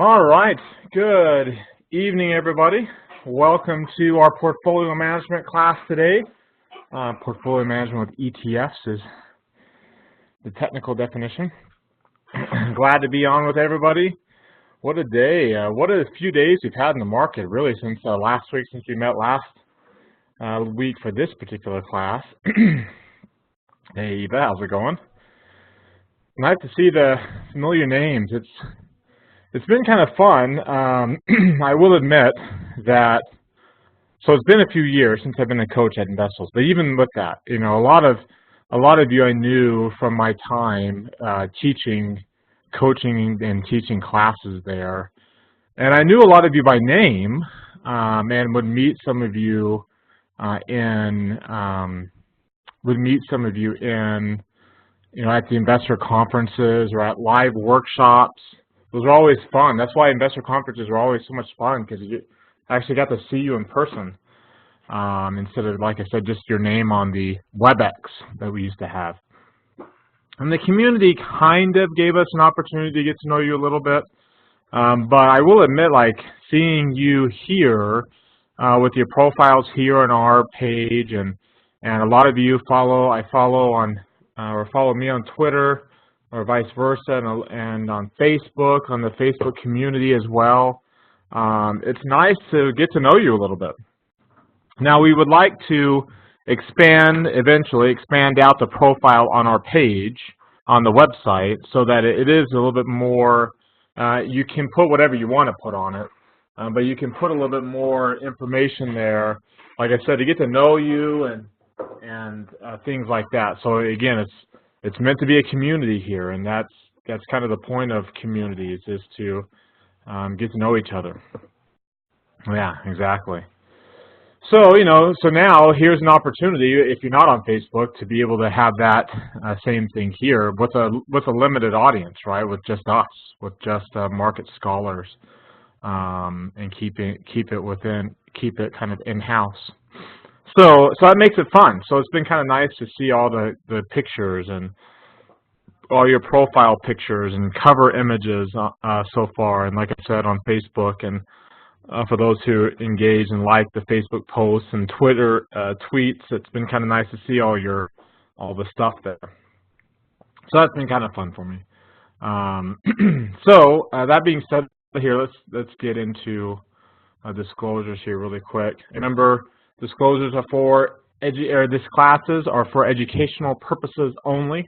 All right, good evening, everybody. Welcome to our portfolio management class today. Portfolio management with ETFs is the technical definition. Glad to be on with everybody. What a day. What a few days we've had in the market, really, since last week, since we met last week for this particular class. Hey, Eva, how's it going? Nice to see the familiar names. It's been kind of fun. I will admit that, so it's been a few years since I've been a coach at Investals, but even with that, you know, a lot of you I knew from my time coaching and teaching classes there. And I knew a lot of you by name, and would meet some of you in at the investor conferences or at live workshops. Those are always fun. That's why investor conferences are always so much fun, because you actually got to see you in person instead of, like I said, just your name on the WebEx that we used to have. And the community kind of gave us an opportunity to get to know you a little bit. But I will admit, like, seeing you here with your profiles here on our page, and a lot of you follow me on Twitter, or vice versa, and on Facebook, on the Facebook community as well. It's nice to get to know you a little bit. Now, we would like to eventually expand out the profile on our page on the website so that it is a little bit more, you can put whatever you want to put on it, but you can put a little bit more information there, like I said, to get to know you and things like that. So again, it's meant to be a community here, and that's kind of the point of communities, is to get to know each other. Yeah, exactly. So, so now here's an opportunity, if you're not on Facebook, to be able to have that same thing here with a limited audience, right? With just us, with just market scholars, and keep it kind of in-house. So that makes it fun. So it's been kind of nice to see all the pictures and all your profile pictures and cover images so far. And like I said, on Facebook, and for those who engage and like the Facebook posts and Twitter tweets, it's been kind of nice to see all the stuff there. So that's been kind of fun for me. So that being said, here let's get into disclosures here really quick. Remember, disclosures are these classes are for educational purposes only.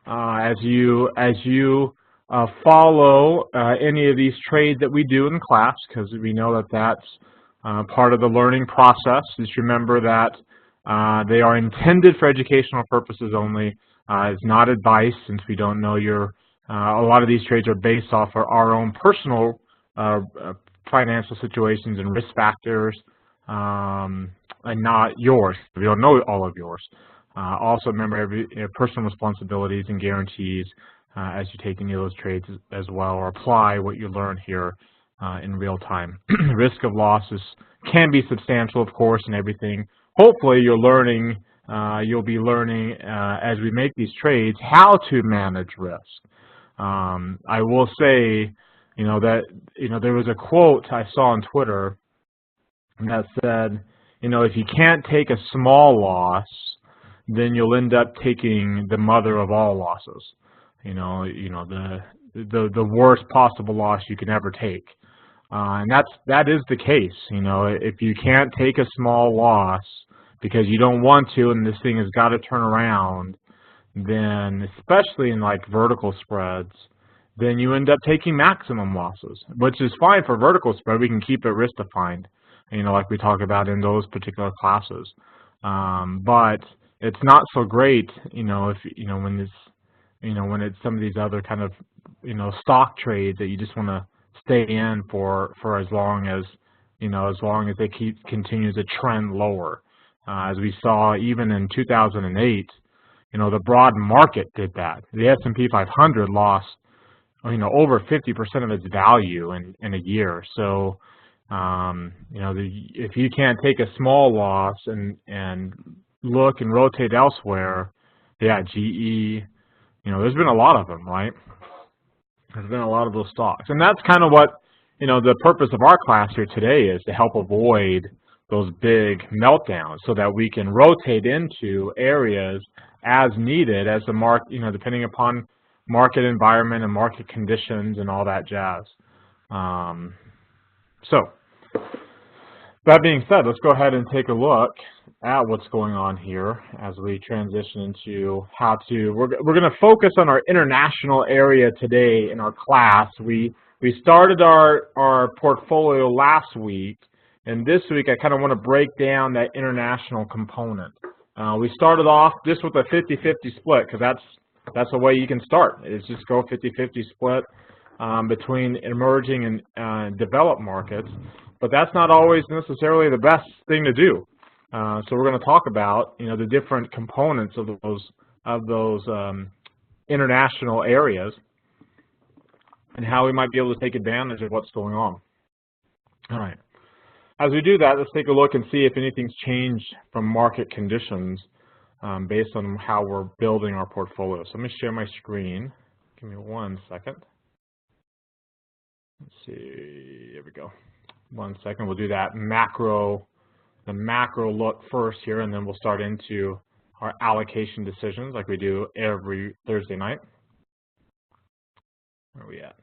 As you follow any of these trades that we do in class, because we know that's part of the learning process. Just remember that they are intended for educational purposes only. It's not advice, since we don't know a lot of these trades are based off of our own personal financial situations and risk factors, and not yours. We don't know all of yours. Also, remember every personal responsibilities and guarantees as you take any of those trades as well, or apply what you learn here in real time. Risk of losses can be substantial, of course, and everything. Hopefully, you'll be learning as we make these trades how to manage risk. I will say, there was a quote I saw on Twitter that said, if you can't take a small loss, then you'll end up taking the mother of all losses. The worst possible loss you can ever take. And that is the case. If you can't take a small loss because you don't want to, and this thing has got to turn around, then especially in like vertical spreads, then you end up taking maximum losses, which is fine for vertical spread. We can keep it risk defined, like we talk about in those particular classes. But it's not so great, when it's some of these other kind of, stock trades that you just want to stay in for as long as it continues to trend lower. As we saw even in 2008, the broad market did that. The S&P 500 lost, over 50% of its value in a year. So, if you can't take a small loss and look and rotate elsewhere, yeah, GE, there's been a lot of them, right? There's been a lot of those stocks. And that's kind of what the purpose of our class here today is to help avoid those big meltdowns so that we can rotate into areas as needed as the market, depending upon market environment and market conditions and all that jazz. So that being said, let's go ahead and take a look at what's going on here as we transition into how to, we're going to focus on our international area today in our class. We started our portfolio last week, and this week I kind of want to break down that international component. We started off just with a 50-50 split, because that's the way you can start, is just go 50-50 split between emerging and developed markets. But that's not always necessarily the best thing to do. So we're going to talk about the different components of those international areas and how we might be able to take advantage of what's going on. All right. As we do that, let's take a look and see if anything's changed from market conditions based on how we're building our portfolio. So let me share my screen. Give me 1 second. Let's see. Here we go. 1 second. We'll do that the macro look first here, and then we'll start into our allocation decisions like we do every Thursday night. Where are we at?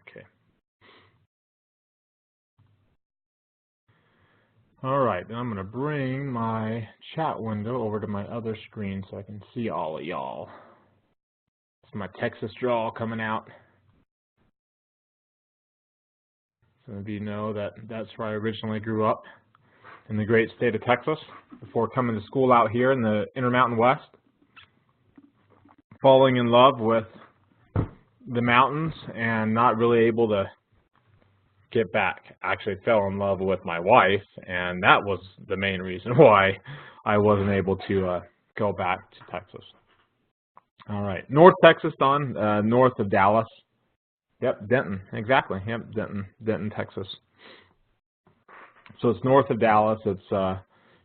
Okay. All right, then I'm going to bring my chat window over to my other screen so I can see all of y'all. It's my Texas drawl coming out. Some of you know that that's where I originally grew up, in the great state of Texas, before coming to school out here in the Intermountain West. Falling in love with the mountains and not really able to get back. I actually fell in love with my wife, and that was the main reason why I wasn't able to go back to Texas. All right, North Texas, Don, north of Dallas. Yep, Denton, exactly. Yep, Denton, Texas. So it's north of Dallas. It's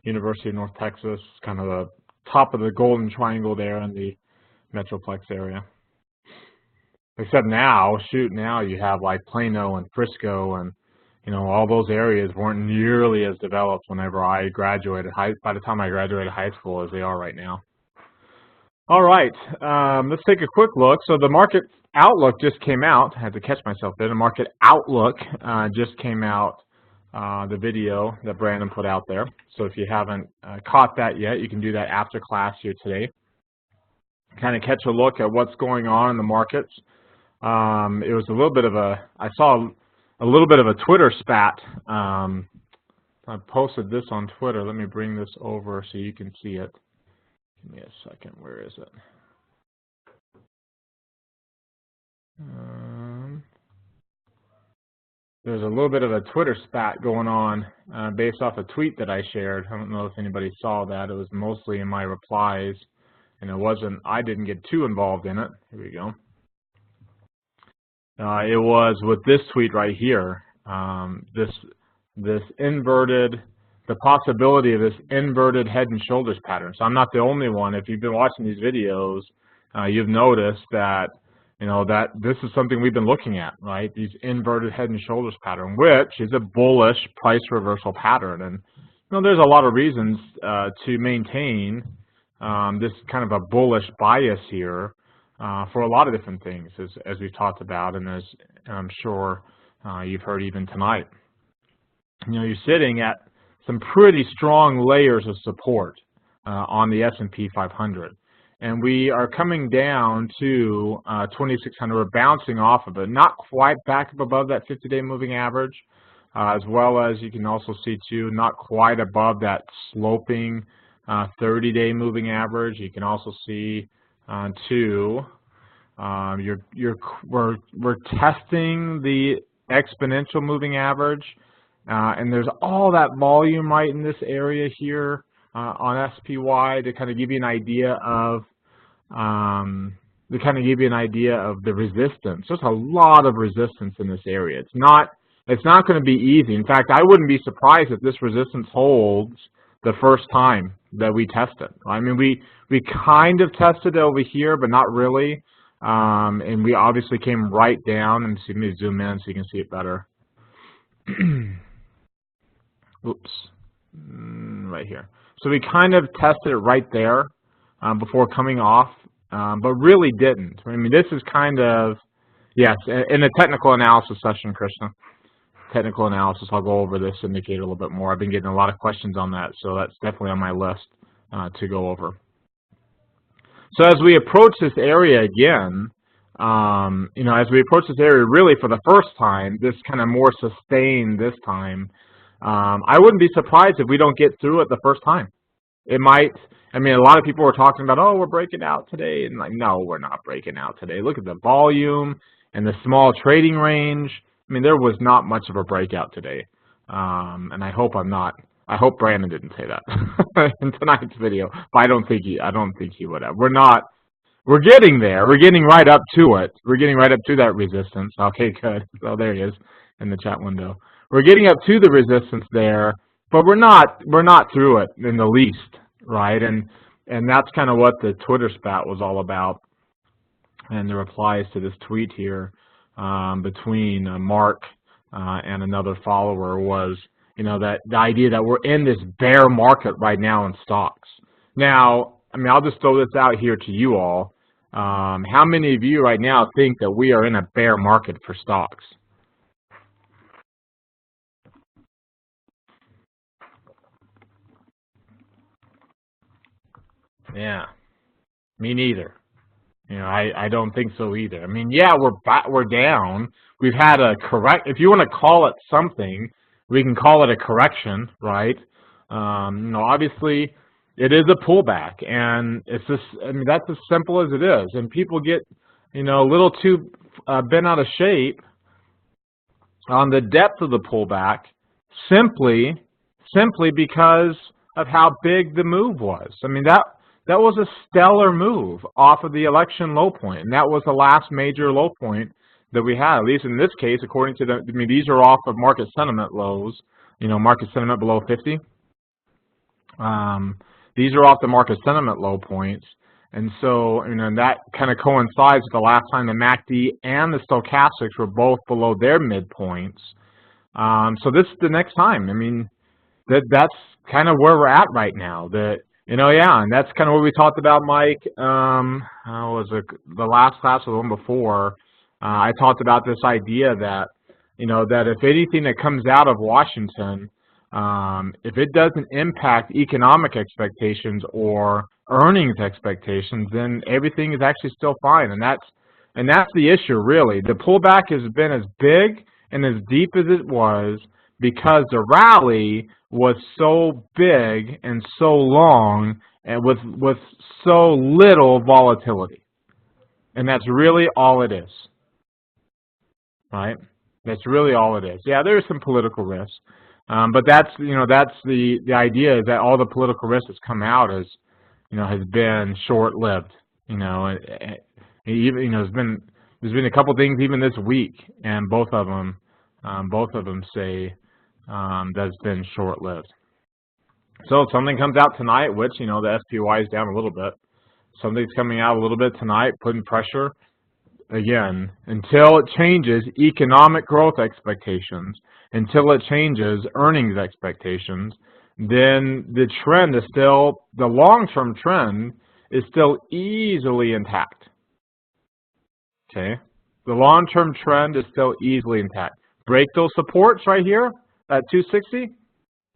University of North Texas, kind of the top of the Golden Triangle there in the Metroplex area. Except now, now you have like Plano and Frisco, and all those areas weren't nearly as developed whenever I graduated. By the time I graduated high school, as they are right now. All right, let's take a quick look. So the market outlook just came out. I had to catch myself there. The market outlook just came out. The video that Brandon put out there. So if you haven't caught that yet, you can do that after class here today. Kind of catch a look at what's going on in the markets. It was a little bit of I saw a little bit of a Twitter spat. I posted this on Twitter. Let me bring this over so you can see it. Give me a second. Where is it? There's a little bit of a Twitter spat going on based off a tweet that I shared. I don't know if anybody saw that. It was mostly in my replies, and I didn't get too involved in it. Here we go. It was with this tweet right here. The possibility of this inverted head and shoulders pattern. So I'm not the only one. If you've been watching these videos, you've noticed that that this is something we've been looking at, right? These inverted head and shoulders pattern, which is a bullish price reversal pattern. And there's a lot of reasons to maintain this kind of a bullish bias here for a lot of different things, as we've talked about, and as I'm sure you've heard even tonight. You're sitting at some pretty strong layers of support on the S&P 500. And we are coming down to 2,600. We're bouncing off of it, not quite back up above that 50-day moving average, as well as you can also see too, not quite above that sloping 30-day moving average. You can also see too, we're testing the exponential moving average, and there's all that volume right in this area here on SPY to kind of give you an idea of the resistance. There's a lot of resistance in this area. It's not going to be easy. In fact, I wouldn't be surprised if this resistance holds the first time that we test it. I mean, we kind of tested it over here, but not really. And we obviously came right down, and let me zoom in so you can see it better. Oops, right here. So we kind of tested it right there before coming off, but really didn't. I mean, this is kind of, yes, in a technical analysis session, Krishna. Technical analysis, I'll go over this indicator a little bit more. I've been getting a lot of questions on that, so that's definitely on my list to go over. So as we approach this area again, as we approach this area really for the first time, this kind of more sustained this time, I wouldn't be surprised if we don't get through it the first time. It might, I mean, a lot of people were talking about, oh, we're breaking out today, and like, no, we're not breaking out today. Look at the volume and the small trading range. I mean, there was not much of a breakout today, and I hope Brandon didn't say that in tonight's video, but I don't think he would have. We're getting there. We're getting right up to it. We're getting right up to that resistance. Okay, good. Oh, there he is in the chat window. We're getting up to the resistance there, but we're not through it in the least, right? And that's kind of what the Twitter spat was all about, and the replies to this tweet here between Mark and another follower was, that the idea that we're in this bear market right now in stocks. Now, I mean, I'll just throw this out here to you all. How many of you right now think that we are in a bear market for stocks? Yeah, me neither. I don't think so either. I mean, yeah, we're down. We've had a if you want to call it something, we can call it a correction, right? Obviously, it is a pullback, and it's just, I mean, that's as simple as it is. And people get, a little too bent out of shape on the depth of the pullback simply because of how big the move was. I mean, that was a stellar move off of the election low point, and that was the last major low point that we had, at least in this case, according to these are off of market sentiment lows, market sentiment below 50. These are off the market sentiment low points, and so, that kind of coincides with the last time the MACD and the stochastics were both below their midpoints. So this is the next time. I mean, that's kind of where we're at right now. And that's kind of what we talked about, Mike. Was it the last class or the one before? I talked about this idea that, that if anything that comes out of Washington, if it doesn't impact economic expectations or earnings expectations, then everything is actually still fine. And that's the issue, really. The pullback has been as big and as deep as it was because the rally was so big and so long and with so little volatility. And that's really all it is. Right? That's really all it is. Yeah, there's some political risk. But that's the idea is that all the political risk that's come out has been short-lived. Even there's been a couple things even this week, and both of them say that's been short-lived. So if something comes out tonight, which the SPY is down a little bit, something's coming out a little bit tonight, putting pressure. Again, until it changes economic growth expectations, until it changes earnings expectations, then the trend is still, the long-term trend is still easily intact. Okay? The long-term trend is still easily intact. Break those supports right here at 260,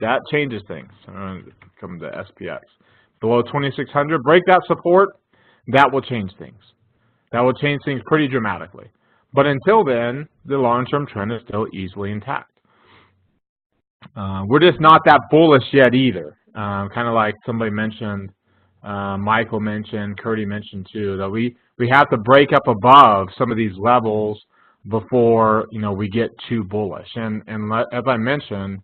that changes things. Come to SPX. Below 2600, break that support, that will change things. That will change things pretty dramatically. But until then, the long-term trend is still easily intact. We're just not that bullish yet either. Kind of like somebody mentioned, Michael mentioned, Curdy mentioned too, that we have to break up above some of these levels before we get too bullish. And as I mentioned,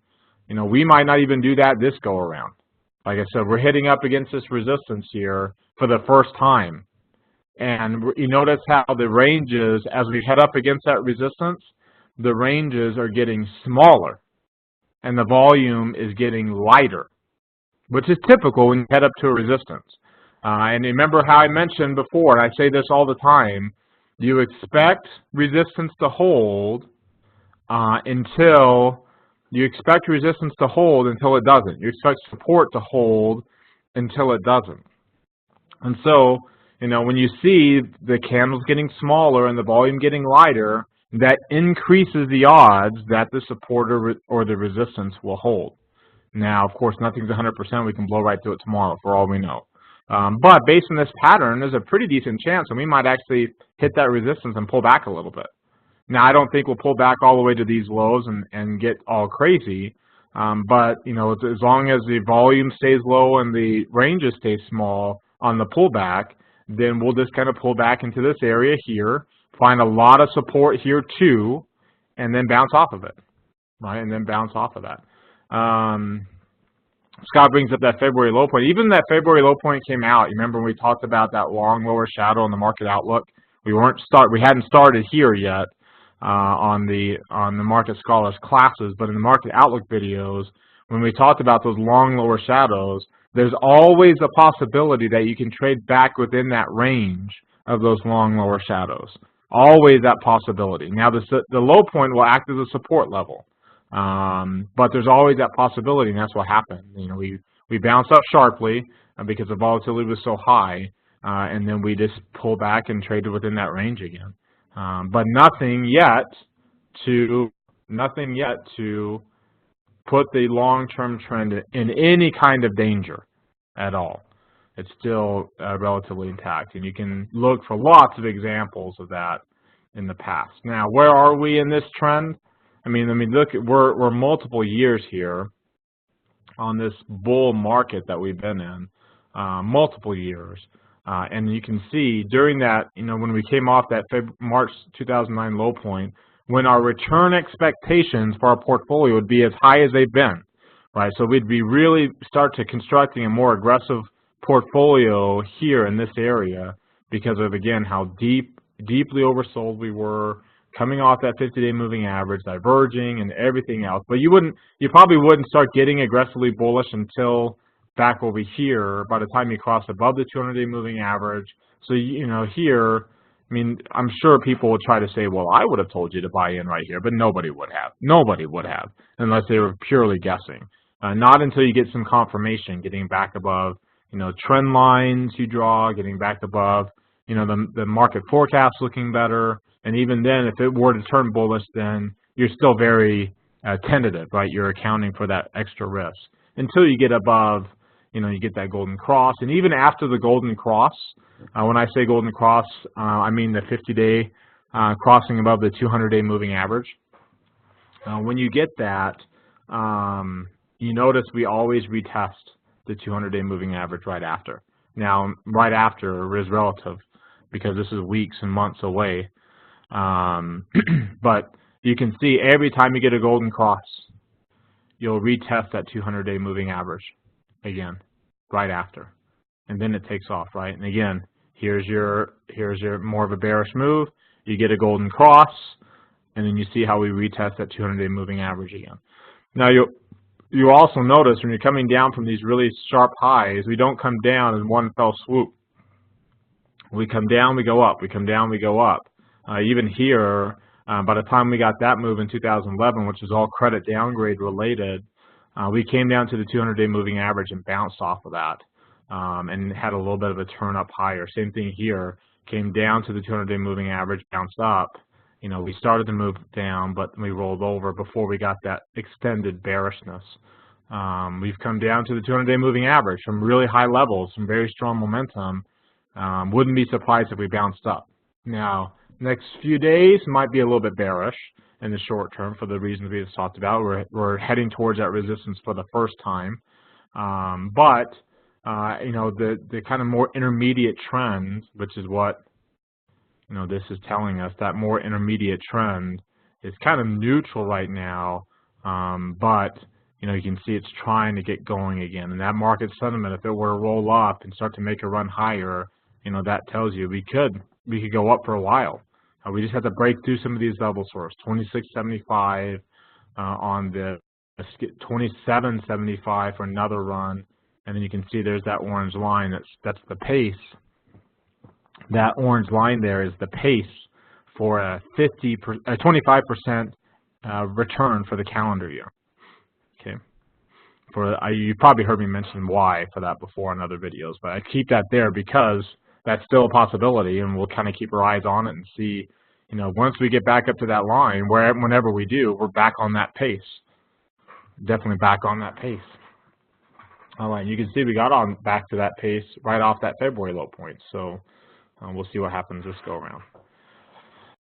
we might not even do that this go around. Like I said, we're hitting up against this resistance here for the first time. And you notice how the ranges, as we head up against that resistance, the ranges are getting smaller and the volume is getting lighter, which is typical when you head up to a resistance. And remember how I mentioned before, and I say this all the time, you expect resistance to hold until You expect resistance to hold until it doesn't. You expect support to hold until it doesn't. And so, when you see the candles getting smaller and the volume getting lighter, that increases the odds that the support or the resistance will hold. Now, of course, nothing's 100%. We can blow right through it tomorrow for all we know. But based on this pattern, there's a pretty decent chance, and we might actually hit that resistance and pull back a little bit. Now, I don't think we'll pull back all the way to these lows and get all crazy, but as long as the volume stays low and the ranges stay small on the pullback, then we'll just kind of pull back into this area here, find a lot of support here too, and then bounce off of it, right? And then bounce off of that. Scott brings up that February low point. Even that February low point came out. You remember when we talked about that long lower shadow in the market outlook? We hadn't started here yet on the Market Scholars classes, but in the market outlook videos, when we talked about those long lower shadows, there's always a possibility that you can trade back within that range of those long lower shadows. Always that possibility. Now the low point will act as a support level. But there's always that possibility, and that's what happened. We bounced up sharply because the volatility was so high, and then we just pulled back and traded within that range again. But nothing yet to put the long-term trend in any kind of danger at all. It's still relatively intact, and you can look for lots of examples of that in the past. Now, where are we in this trend? I mean, look, we're multiple years here on this bull market that we've been in, multiple years. And you can see during that, when we came off that March 2009 low point, when our return expectations for our portfolio would be as high as they've been, right? So we'd be really start to constructing a more aggressive portfolio here in this area because of, again, how deeply oversold we were, coming off that 50-day moving average, diverging, and everything else. But you probably wouldn't start getting aggressively bullish until back over here by the time you cross above the 200-day moving average. So, here, I'm sure people would try to say, well, I would have told you to buy in right here, but nobody would have. Nobody would have, unless they were purely guessing. Not until you get some confirmation, getting back above, trend lines you draw, getting back above, the market forecast looking better. And even then, if it were to turn bullish, then you're still very tentative, right? You're accounting for that extra risk until you get above, you get that golden cross. And even after the golden cross, when I say golden cross, I mean the 50-day crossing above the 200-day moving average. When you get that, you notice we always retest the 200-day moving average right after. Now, right after is relative because this is weeks and months away. But you can see every time you get a golden cross, you'll retest that 200-day moving average again, right after, and then it takes off, right? And again, here's your more of a bearish move. You get a golden cross, and then you see how we retest that 200-day moving average again. Now you also notice when you're coming down from these really sharp highs, we don't come down in one fell swoop. We come down, we go up. We come down, we go up. Even here, by the time we got that move in 2011, which is all credit downgrade related, we came down to the 200-day moving average and bounced off of that and had a little bit of a turn up higher. Same thing here, came down to the 200-day moving average, bounced up. We started to move down, but we rolled over before we got that extended bearishness. We've come down to the 200-day moving average from really high levels, some very strong momentum. Wouldn't be surprised if we bounced up. Now, next few days might be a little bit bearish in the short term for the reasons we just talked about. We're heading towards that resistance for the first time. But the kind of more intermediate trend, which is what this is telling us, that more intermediate trend is kind of neutral right now. But you can see it's trying to get going again. And that market sentiment, if it were to roll up and start to make a run higher, that tells you we could go up for a while. We just have to break through some of these levels first. 26.75 on the 27.75 for another run, and then you can see there's that orange line. That's the pace. That orange line there is the pace for a 25% return for the calendar year. You probably heard me mention why for that before in other videos, but I keep that there because that's still a possibility, and we'll kind of keep our eyes on it and see, once we get back up to that line, whenever we do, we're back on that pace. Definitely back on that pace. All right, you can see we got on back to that pace right off that February low point. So we'll see what happens this go around.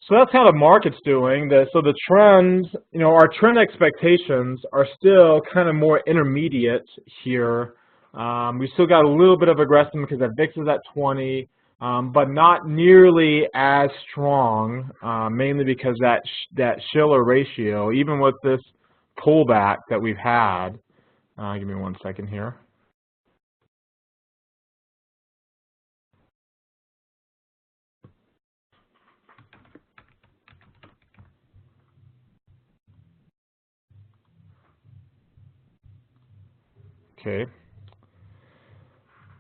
So that's how the market's doing. So the trends, our trend expectations are still kind of more intermediate here. We still got a little bit of aggressive because that VIX is at 20, but not nearly as strong, mainly because that Shiller ratio, even with this pullback that we've had, give me 1 second here. Okay.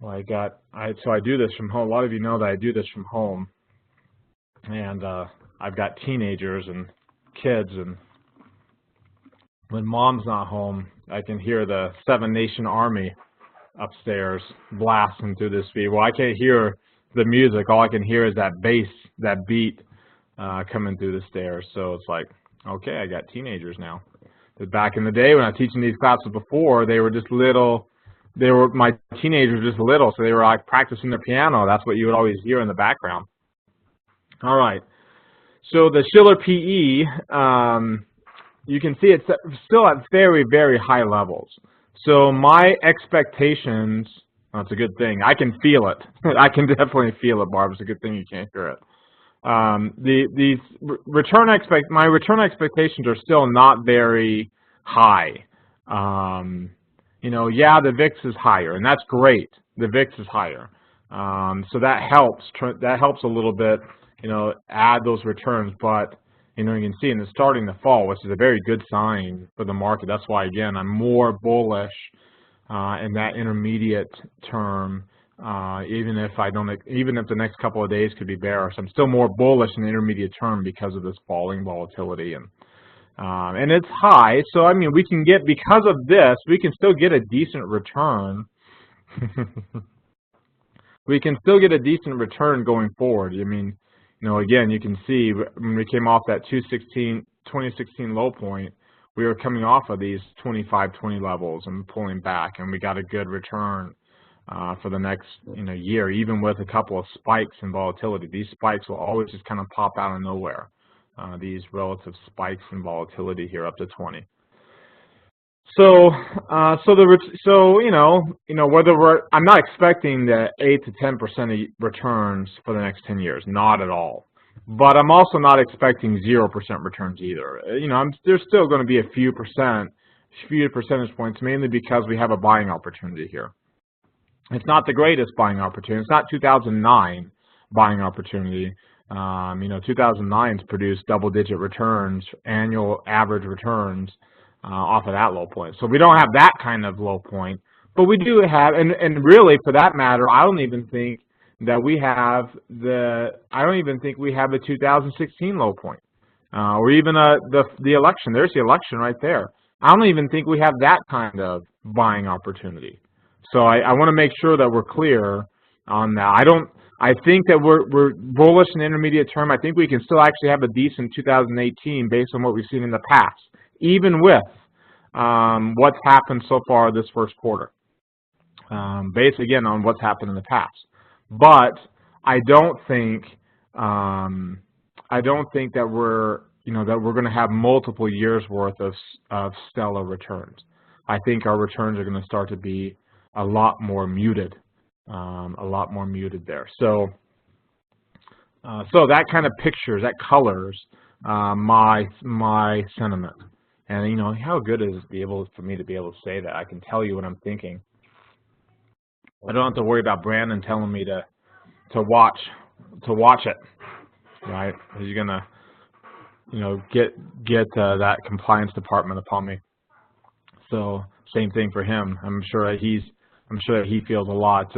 Well, so I do this from home. A lot of you know that I do this from home, and I've got teenagers and kids, and when mom's not home, I can hear the Seven Nation Army upstairs blasting through this feed. Well, I can't hear the music. All I can hear is that bass, that beat coming through the stairs. So it's like, okay, I got teenagers now. But back in the day when I was teaching these classes before, they were just little. My teenagers were just little, so they were like practicing their piano. That's what you would always hear in the background. All right. So the Shiller PE, you can see it's still at very, very high levels. So my expectations, that's a good thing. I can feel it. I can definitely feel it, Barb. It's a good thing you can't hear it. My return expectations are still not very high. Yeah, the VIX is higher, and that's great. The VIX is higher, so that helps. That helps a little bit. Add those returns, but you can see, and it's starting to fall, which is a very good sign for the market. That's why, again, I'm more bullish in that intermediate term. Even if the next couple of days could be bearish, I'm still more bullish in the intermediate term because of this falling volatility, and it's high. So I mean, because of this, we can still get a decent return. We can still get a decent return going forward. I mean, again, you can see when we came off that 2016 low point, we were coming off of these 25-20 levels and pulling back, and we got a good return for the next year, even with a couple of spikes in volatility. These spikes will always just kind of pop out of nowhere. These relative spikes in volatility here up to 20. So, I'm not expecting the 8 to 10% returns for the next 10 years, not at all. But I'm also not expecting 0% returns either. There's still going to be a few percentage points, mainly because we have a buying opportunity here. It's not the greatest buying opportunity. It's not 2009 buying opportunity. 2009's produced double-digit returns, annual average returns off of that low point. So we don't have that kind of low point, but we do have, and really, for that matter, I don't even think we have the 2016 low point, or even the election. There's the election right there. I don't even think we have that kind of buying opportunity. So I want to make sure that we're clear on that. I think that we're bullish in the intermediate term. I think we can still actually have a decent 2018 based on what we've seen in the past, even with what's happened so far this first quarter, based again on what's happened in the past. But I don't think that we're going to have multiple years worth of stellar returns. I think our returns are going to start to be a lot more muted there. So that kind of pictures, that colors my sentiment. And how good is it for me to be able to say that? I can tell you what I'm thinking. I don't have to worry about Brandon telling me to watch it, right? He's gonna get that compliance department upon me. So same thing for him. I'm sure that he feels a lot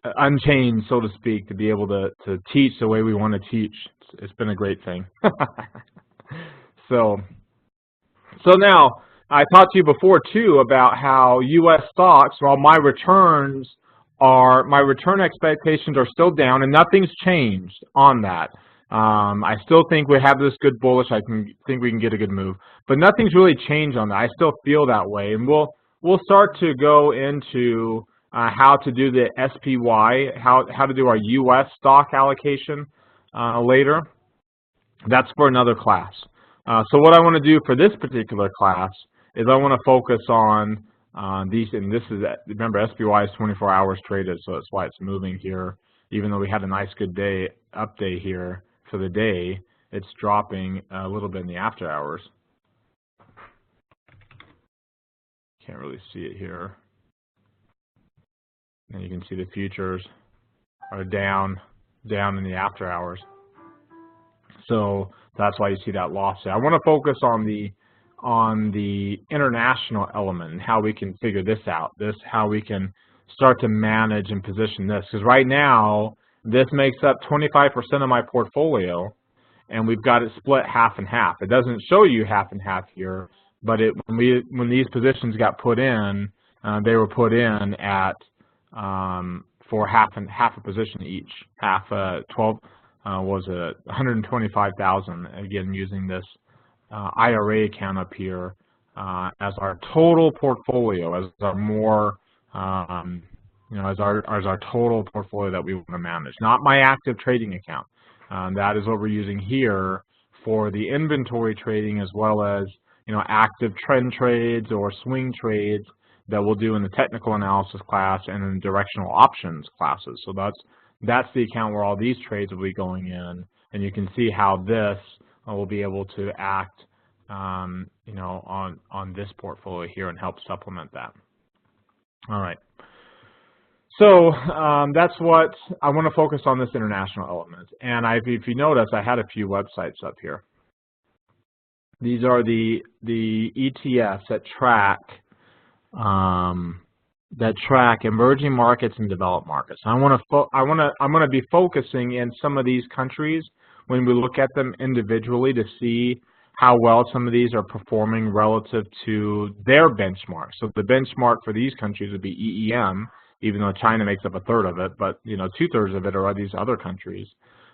unchained, so to speak, to be able to teach the way we want to teach. It's been a great thing. So now, I talked to you before too about how U.S. stocks, while my return expectations are still down, and nothing's changed on that. I still think we have this good bullish. Think we can get a good move, but nothing's really changed on that. I still feel that way, and we'll start to go into how to do the SPY, how to do our U.S. stock allocation later. That's for another class. So what I want to do for this particular class is I want to focus on these, and this is, remember, SPY is 24 hours traded, so that's why it's moving here. Even though we had a nice good day update here for the day, it's dropping a little bit in the after hours. Can't really see it here. And you can see the futures are down in the after hours. So that's why you see that loss there. I want to focus on the international element and how we can figure this out. How we can start to manage and position this. Because right now, this makes up 25% of my portfolio, and we've got it split half and half. It doesn't show you half and half here, but when these positions got put in, they were put in at for half a position each. Half 12 was 125,000. Again, using this IRA account up here as our total portfolio, as our more as our total portfolio that we want to manage, not my active trading account. That is what we're using here for the inventory trading, as well as active trend trades or swing trades that we'll do in the technical analysis class and in directional options classes. So that's the account where all these trades will be going in, and you can see how this will be able to act on this portfolio here and help supplement that. All right. So that's what I want to focus on, this international element. And if you notice, I had a few websites up here. These are the ETFs that track emerging markets and developed markets. I'm going to be focusing in some of these countries when we look at them individually to see how well some of these are performing relative to their benchmark. So the benchmark for these countries would be EEM, even though China makes up a third of it, but 2/3 of it are these other countries.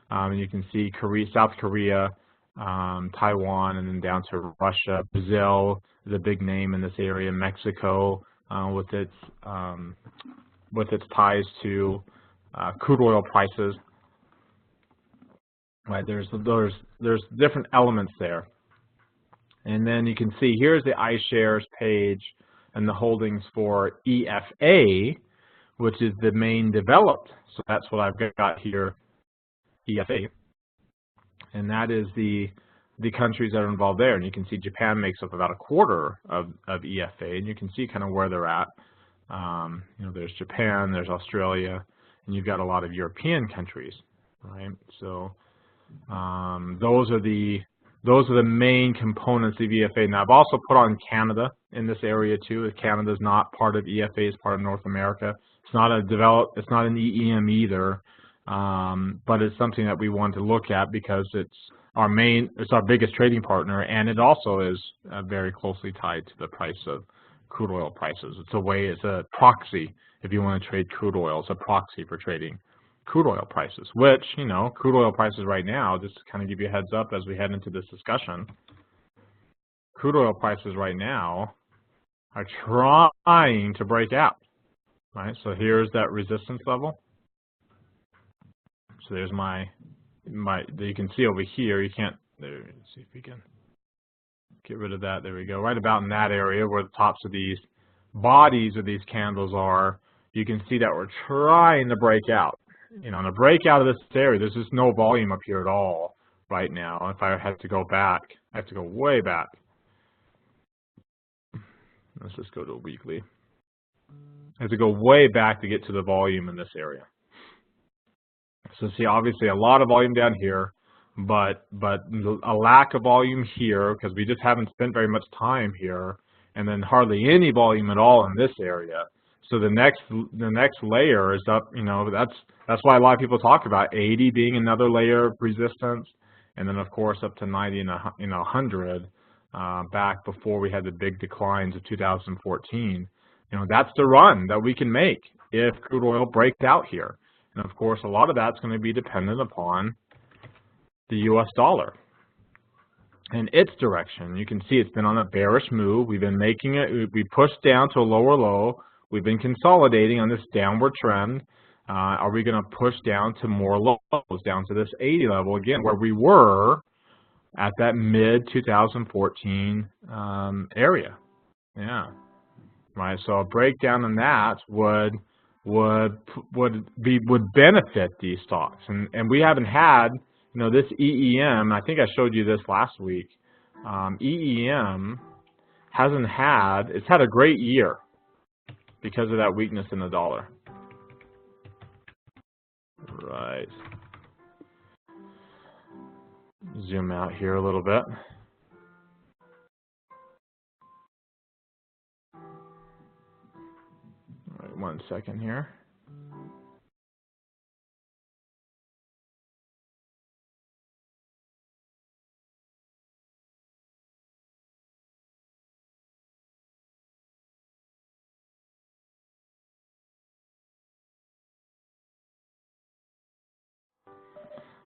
And you can see South Korea, Taiwan, and then down to Russia. Brazil is a big name in this area. Mexico, with its ties to crude oil prices. Right, there's different elements there. And then you can see here's the iShares page and the holdings for EFA, which is the main developed. So that's what I've got here, EFA. And that is the countries that are involved there. And you can see Japan makes up about a quarter of EFA, and you can see kind of where they're at. There's Japan, there's Australia, and you've got a lot of European countries, right? So those are the main components of EFA. Now I've also put on Canada in this area too. Canada is not part of EFA; it's part of North America. It's not an EEM either, but it's something that we want to look at because it's our biggest trading partner, and it also is very closely tied to the price of crude oil prices. It's a proxy if you want to trade crude oil. It's a proxy for trading crude oil prices, which, crude oil prices right now, just to kind of give you a heads up as we head into this discussion, crude oil prices right now are trying to break out, right? So here's that resistance level. So there's you can see over here, let's see if we can get rid of that. There we go. Right about in that area where the tops of these bodies of these candles are, you can see that we're trying to break out. On a breakout of this area, there's just no volume up here at all right now. If I had to go back, I have to go way back. Let's just go to a weekly. I have to go way back to get to the volume in this area. So see, obviously a lot of volume down here, but a lack of volume here because we just haven't spent very much time here, and then hardly any volume at all in this area. So the next layer is up. That's why a lot of people talk about 80 being another layer of resistance, and then of course up to 90 and 100. back before we had the big declines of 2014. That's the run that we can make if crude oil breaks out here. And of course, a lot of that's going to be dependent upon the U.S. dollar and its direction. You can see it's been on a bearish move. We've been making it, we pushed down to a lower low. We've been consolidating on this downward trend. Are we going to push down to more lows, down to this 80 level again, where we were at that mid-2014 area? Yeah, right. So a breakdown in that would benefit these stocks, and we haven't had, this EEM. I think I showed you this last week. EEM it's had a great year because of that weakness in the dollar. Right. Zoom out here a little bit. All right, 1 second here.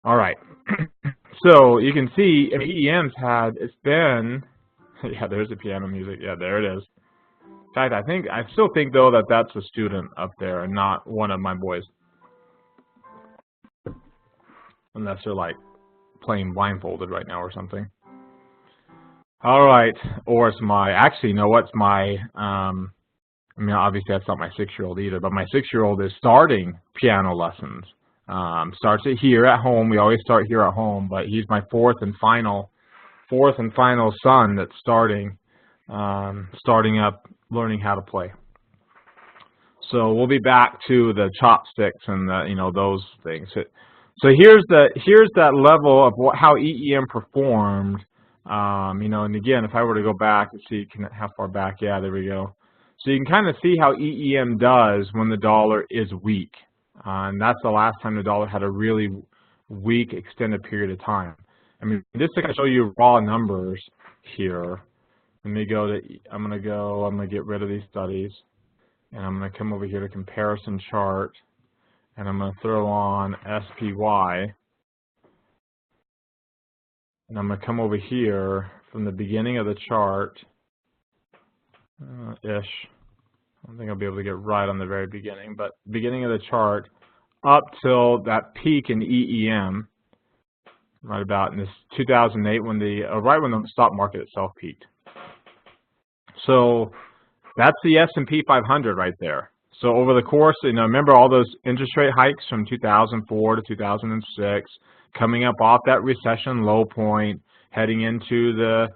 All right. So you can see EEM's it's been, yeah, there's the piano music. Yeah, there it is. In fact, I still think though that that's a student up there and not one of my boys. Unless they're like playing blindfolded right now or something. All right. Or it's actually, what's my, obviously that's not my 6-year-old either, but my 6-year-old is starting piano lessons. Starts it here at home. We always start here at home, but he's my fourth and final son that's starting up learning how to play. So we'll be back to the chopsticks and the, those things. So here's that level of how EEM performed. And again, if I were to go back and see how far back, yeah, there we go. So you can kind of see how EEM does when the dollar is weak. And that's the last time the dollar had a really weak extended period of time. Just to kind of show you raw numbers here, let me go to, I'm going to get rid of these studies, and I'm going to come over here to comparison chart, and I'm going to throw on SPY, and I'm going to come over here from the beginning of the chart, ish. I don't think I'll be able to get right on the very beginning, but beginning of the chart up till that peak in EEM, right about in this 2008 right when the stock market itself peaked. So that's the S&P 500 right there. So over the course, remember all those interest rate hikes from 2004 to 2006, coming up off that recession low point, heading into the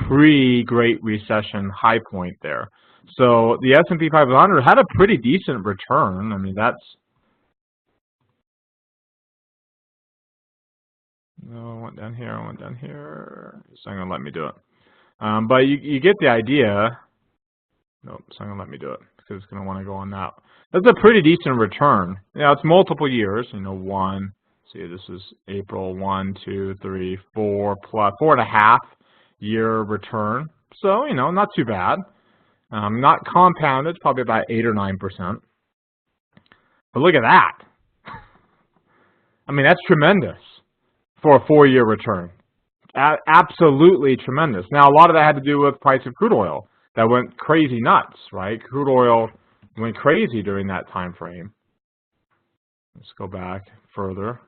pre-Great Recession high point there. So the S&P 500 had a pretty decent return. That's, no, I went down here. It's not going to let me do it. But you get the idea. Nope, it's not going to let me do it because it's going to want to go on that. That's a pretty decent return. It's multiple years. See, this is April 1, 2, 3, 4 plus 4.5 year return. So, not too bad. Not compounded, probably about 8 or 9%. But look at that. That's tremendous for a 4-year return. Absolutely tremendous. Now, a lot of that had to do with price of crude oil. That went crazy nuts, right? Crude oil went crazy during that time frame. Let's go back further.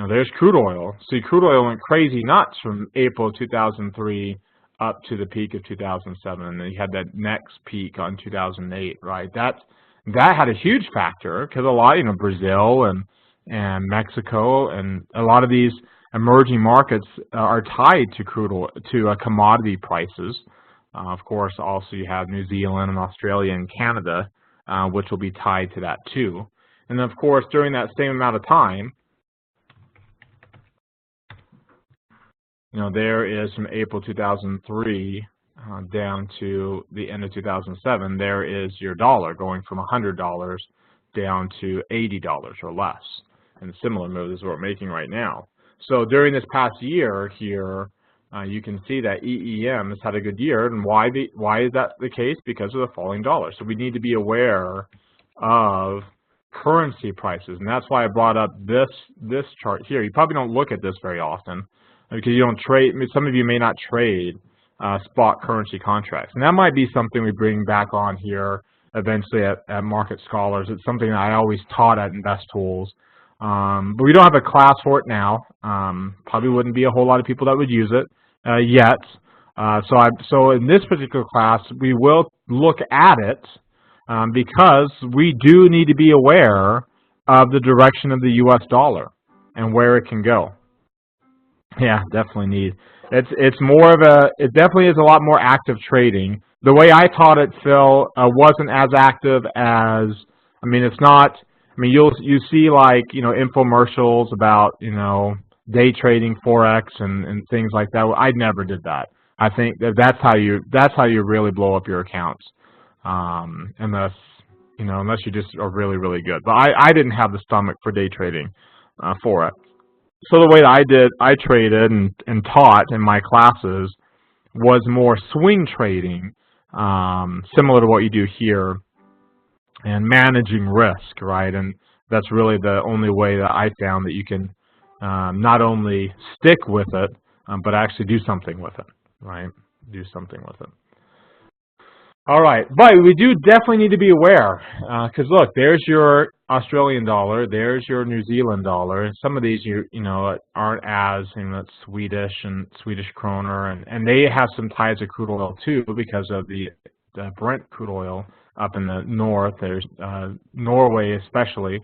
There's crude oil. See, crude oil went crazy nuts from April 2003 up to the peak of 2007, and then you had that next peak on 2008, right? That had a huge factor because a lot, Brazil and Mexico and a lot of these emerging markets are tied to crude oil, to commodity prices. Of course, also you have New Zealand and Australia and Canada, which will be tied to that too. And then, of course, during that same amount of time, there is from April 2003 down to the end of 2007, there is your dollar going from $100 down to $80 or less. and similar moves is what we're making right now. So during this past year here, you can see that EEM has had a good year, and why is that the case? Because of the falling dollar. So we need to be aware of currency prices, and that's why I brought up this chart here. You probably don't look at this very often because you don't trade. I mean, some of you may not trade spot currency contracts, and that might be something we bring back on here eventually at Market Scholars. It's something that I always taught at Invest Tools, but we don't have a class for it now. Probably wouldn't be a whole lot of people that would use it yet. So in this particular class, we will look at it because we do need to be aware of the direction of the U.S. dollar and where it can go. Yeah, definitely need. It's more of a. It definitely is a lot more active trading. The way I taught it, Phil, wasn't as active as. I mean, it's not. I mean, you see like infomercials about day trading forex and things like that. I never did that. I think that's how you really blow up your accounts, unless you just are really really good. But I didn't have the stomach for day trading forex. So the way that I traded and taught in my classes was more swing trading, similar to what you do here, and managing risk, right? And that's really the only way that I found that you can not only stick with it, but actually do something with it, right? Do something with it. All right, but we do definitely need to be aware because look, there's your Australian dollar, there's your New Zealand dollar. Some of these aren't as that's Swedish and Swedish kroner, and they have some ties to crude oil too because of the Brent crude oil up in the north. There's Norway especially,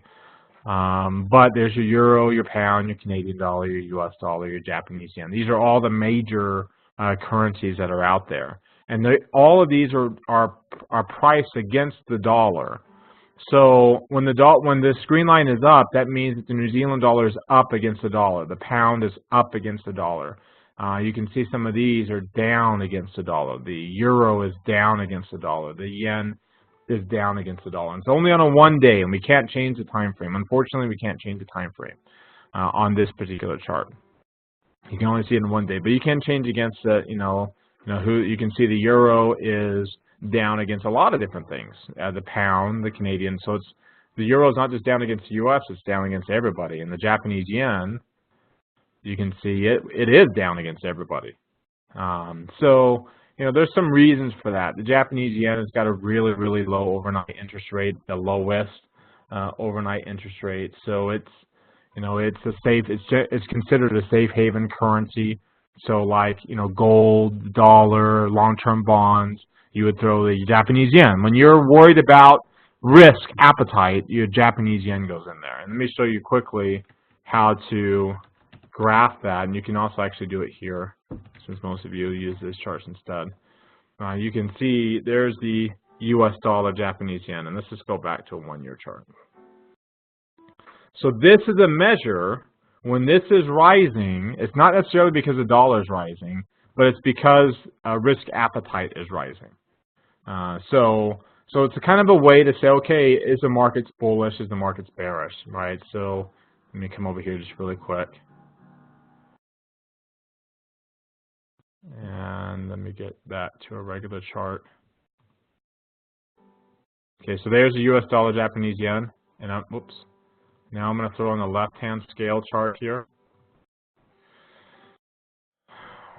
but there's your euro, your pound, your Canadian dollar, your US dollar, your Japanese yen. These are all the major currencies that are out there. And all of these are priced against the dollar. So when the screen line is up, that means that the New Zealand dollar is up against the dollar. The pound is up against the dollar. You can see some of these are down against the dollar. The euro is down against the dollar. The yen is down against the dollar. And it's only on a 1 day, and we can't change the time frame. Unfortunately, we can't change the time frame on this particular chart. You can only see it in 1 day, but you can change against the you can see the euro is down against a lot of different things. The pound, the Canadian. So the euro is not just down against the U.S., it's down against everybody. And the Japanese yen, you can see it is down against everybody. So there's some reasons for that. The Japanese yen has got a really, really low overnight interest rate, the lowest overnight interest rate. So it's it's considered a safe haven currency. So like, gold, dollar, long-term bonds, you would throw the Japanese yen. When you're worried about risk appetite, your Japanese yen goes in there. And let me show you quickly how to graph that. And you can also actually do it here, since most of you use this chart instead. You can see there's the US dollar, Japanese yen. And let's just go back to a 1-year chart. So this is a measure. When this is rising, it's not necessarily because the dollar is rising, but it's because risk appetite is rising. So it's a kind of a way to say, okay, is the market bullish, is the market bearish, right? So let me come over here just really quick. And let me get that to a regular chart. Okay, so there's the US dollar, Japanese yen, and whoops. Now I'm going to throw on the left-hand scale chart here.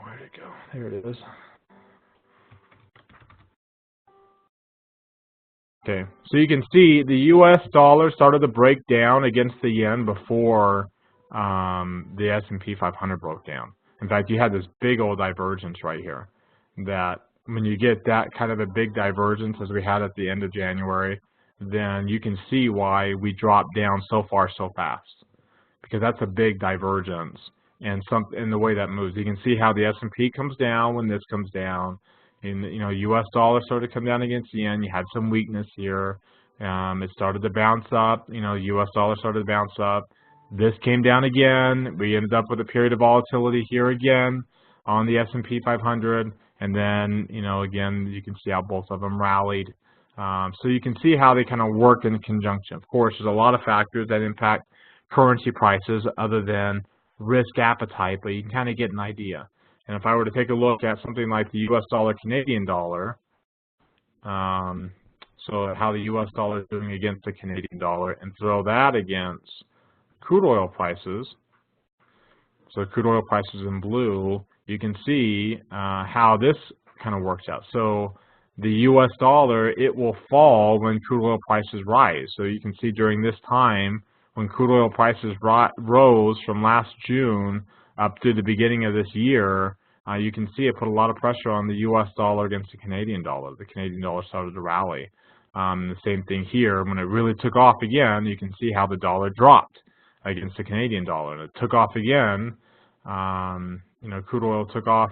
Where'd it go? There it is. Okay, so you can see the U.S. dollar started to break down against the yen before the S&P 500 broke down. In fact, you had this big old divergence right here. That when you get that kind of a big divergence as we had at the end of January, then you can see why we dropped down so far so fast, because that's a big divergence and in the way that moves. You can see how the S&P comes down when this comes down, and U.S. dollar started to come down against the yen. You had some weakness here. It started to bounce up. U.S. dollar started to bounce up. This came down again. We ended up with a period of volatility here again on the S&P 500, and then again you can see how both of them rallied. So you can see how they kind of work in conjunction. Of course, there's a lot of factors that impact currency prices other than risk appetite, but you can kind of get an idea. And if I were to take a look at something like the US dollar, Canadian dollar, so how the US dollar is doing against the Canadian dollar, and throw that against crude oil prices, so crude oil prices in blue, you can see how this kind of works out. So the US dollar, it will fall when crude oil prices rise. So you can see during this time, when crude oil prices rose from last June up to the beginning of this year, you can see it put a lot of pressure on the US dollar against the Canadian dollar. The Canadian dollar started to rally. The same thing here. When it really took off again, you can see how the dollar dropped against the Canadian dollar. And it took off again. Crude oil took off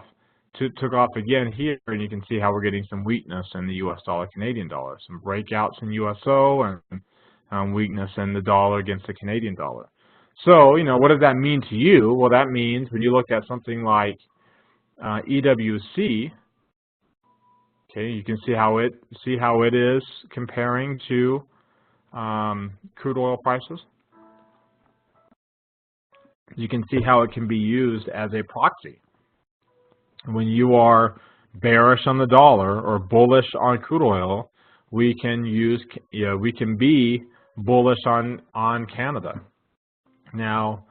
again here, and you can see how we're getting some weakness in the US dollar, Canadian dollar. Some breakouts in USO and weakness in the dollar against the Canadian dollar. So, what does that mean to you? Well, that means when you look at something like EWC, okay, you can see how it is comparing to crude oil prices. You can see how it can be used as a proxy. When you are bearish on the dollar or bullish on crude oil, we can be bullish on Canada. Now,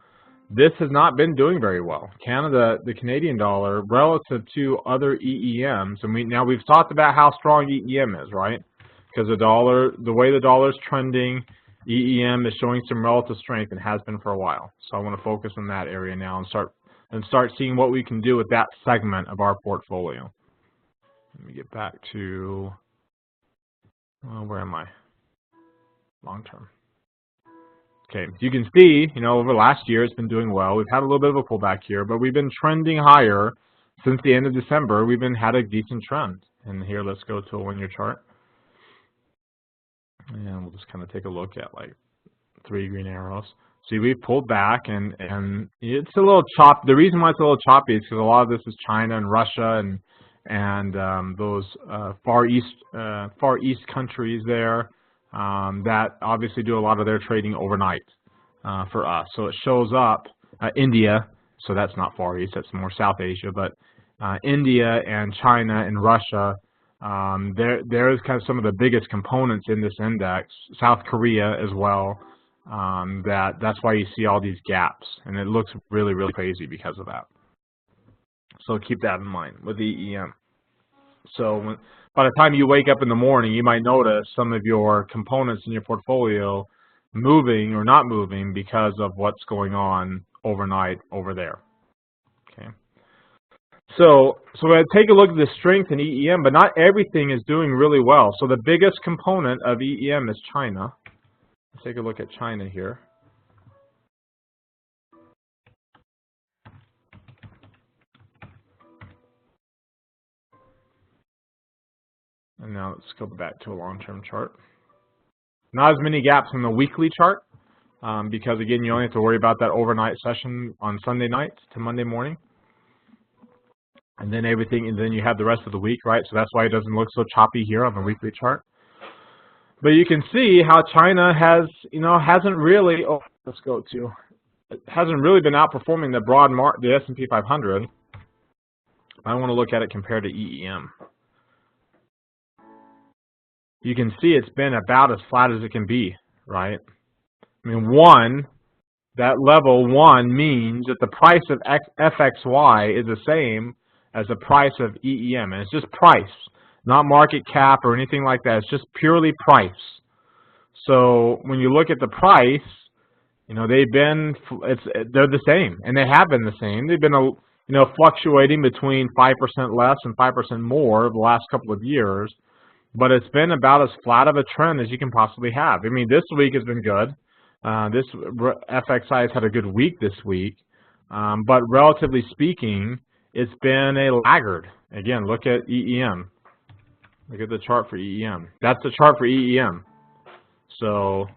this has not been doing very well. Canada, the Canadian dollar, relative to other EEMs, and we've talked about how strong EEM is, right? Because the way the dollar is trending, EEM is showing some relative strength and has been for a while. So I want to focus on that area now and start seeing what we can do with that segment of our portfolio. Let me get back to where am I? Long term. Okay, you can see, over last year it's been doing well. We've had a little bit of a pullback here, but we've been trending higher since the end of December. We've had a decent trend. And here, let's go to a 1-year chart. And we'll just kind of take a look at like 3 green arrows. See, we've pulled back, and it's a little choppy. The reason why it's a little choppy is because a lot of this is China and Russia and those far east countries there that obviously do a lot of their trading overnight for us. So it shows up India. So that's not Far East. That's more South Asia. But India and China and Russia. There's kind of some of the biggest components in this index, South Korea as well, that's why you see all these gaps, and it looks really, really crazy because of that. So keep that in mind with EEM. So by the time you wake up in the morning, you might notice some of your components in your portfolio moving or not moving because of what's going on overnight over there. Okay. So I take a look at the strength in EEM, but not everything is doing really well. So the biggest component of EEM is China. Let's take a look at China here. And now let's go back to a long-term chart. Not as many gaps in the weekly chart because, again, you only have to worry about that overnight session on Sunday nights to Monday morning. And then you have the rest of the week, right? So that's why it doesn't look so choppy here on the weekly chart. But you can see how China hasn't really been outperforming the S&P 500. I want to look at it compared to EEM. You can see it's been about as flat as it can be, right? I mean, that level 1 means that the price of FXY is the same as the price of EEM, and it's just price, not market cap or anything like that. It's just purely price. So when you look at the price, they're the same, and they have been the same. They've been fluctuating between 5% less and 5% more over the last couple of years, but it's been about as flat of a trend as you can possibly have. I mean, this week has been good. This FXI has had a good week this week, but relatively speaking, it's been a laggard. Again, look at EEM. Look at the chart for EEM. That's the chart for EEM. So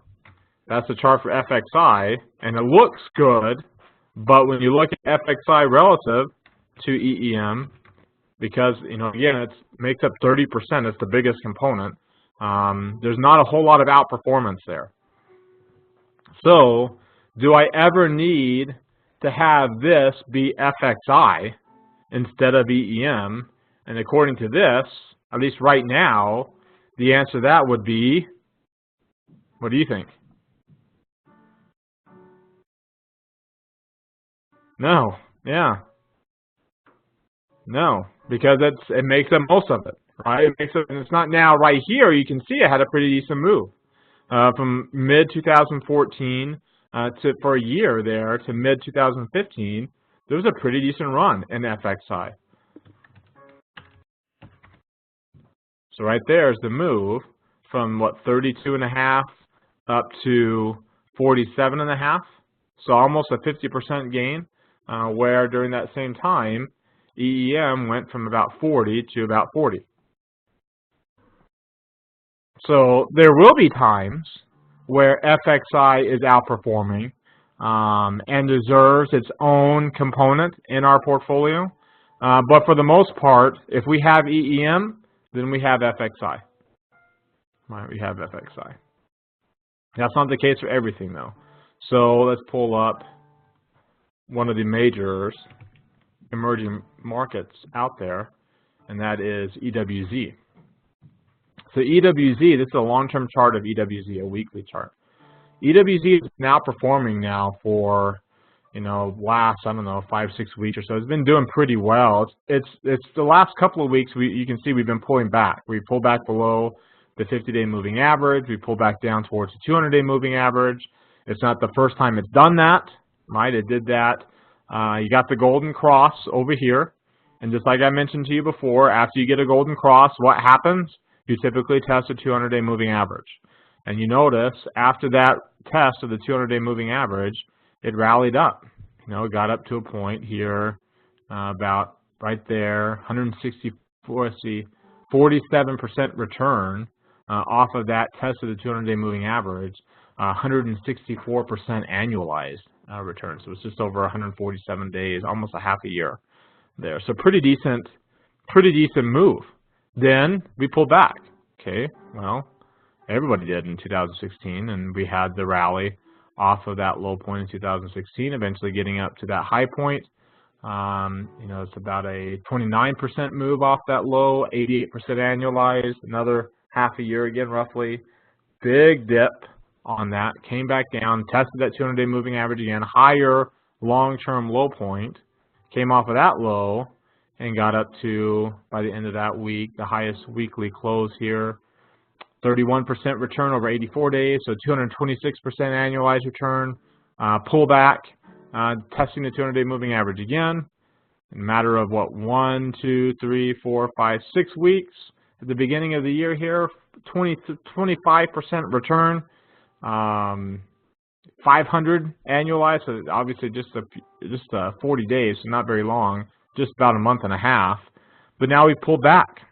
that's the chart for FXI, and it looks good, but when you look at FXI relative to EEM, because, again, it makes up 30%, it's the biggest component, there's not a whole lot of outperformance there. So do I ever need to have this be FXI instead of EEM? And according to this, at least right now, the answer to that would be, what do you think? No. Yeah. No, because it makes the most of it, right? It makes it, and it's not now right here. You can see it had a pretty decent move from mid 2014 for a year there to mid 2015. There was a pretty decent run in FXI. So right there is the move from what 32.5 up to 47.5. So almost a 50% gain. Where during that same time, EEM went from about 40 to about 40. So there will be times where FXI is outperforming and deserves its own component in our portfolio. But for the most part, if we have EEM, then we have FXI. Right, we have FXI. That's not the case for everything, though. So let's pull up one of the major emerging markets out there, and that is EWZ. So EWZ, this is a long-term chart of EWZ, a weekly chart. EWZ is now performing now for, last, I don't know, 5-6 weeks or so. It's been doing pretty well. It's the last couple of weeks, you can see we've been pulling back. We pulled back below the 50-day moving average. We pulled back down towards the 200-day moving average. It's not the first time it's done that, right? It did that. You got the golden cross over here. And just like I mentioned to you before, after you get a golden cross, what happens? You typically test a 200-day moving average. And you notice after that test of the 200-day moving average, it rallied up. It got up to a point here about right there, 47% return off of that test of the 200-day moving average, 164% annualized return. So it's just over 147 days, almost a half a year there. So pretty decent move. Then we pulled back. Okay, well, everybody did in 2016, and we had the rally off of that low point in 2016, eventually getting up to that high point. It's about a 29% move off that low, 88% annualized, another half a year again, roughly. Big dip on that, came back down, tested that 200-day moving average again, higher long-term low point, came off of that low, and got up to, by the end of that week, the highest weekly close here, 31% return over 84 days, so 226% annualized return, pullback, testing the 200-day moving average again, in a matter of what, 1, 2, 3, 4, 5, 6 weeks at the beginning of the year here, 25% return, 500 annualized, so obviously just 40 days, so not very long, just about a month and a half. But now we pulled back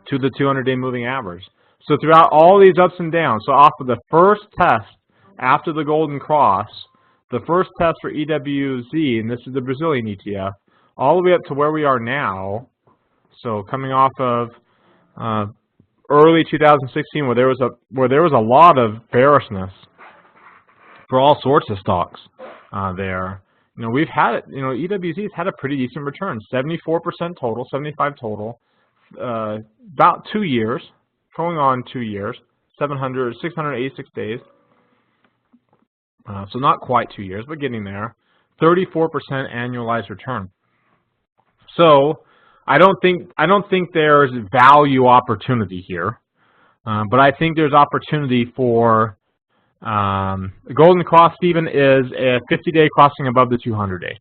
to the 200-day moving average. So throughout all these ups and downs, so off of the first test after the golden cross, the first test for EWZ, and this is the Brazilian ETF, all the way up to where we are now, so coming off of early 2016, where there was a lot of bearishness for all sorts of stocks there. We've had it. EWZ has had a pretty decent return, 74% total, 75 total, about 2 years, going on 2 years, 686 days. So not quite 2 years, but getting there. 34% annualized return. So I don't think there's value opportunity here, but I think there's opportunity for the golden cross, Stephen, is a 50-day crossing above the 200-day.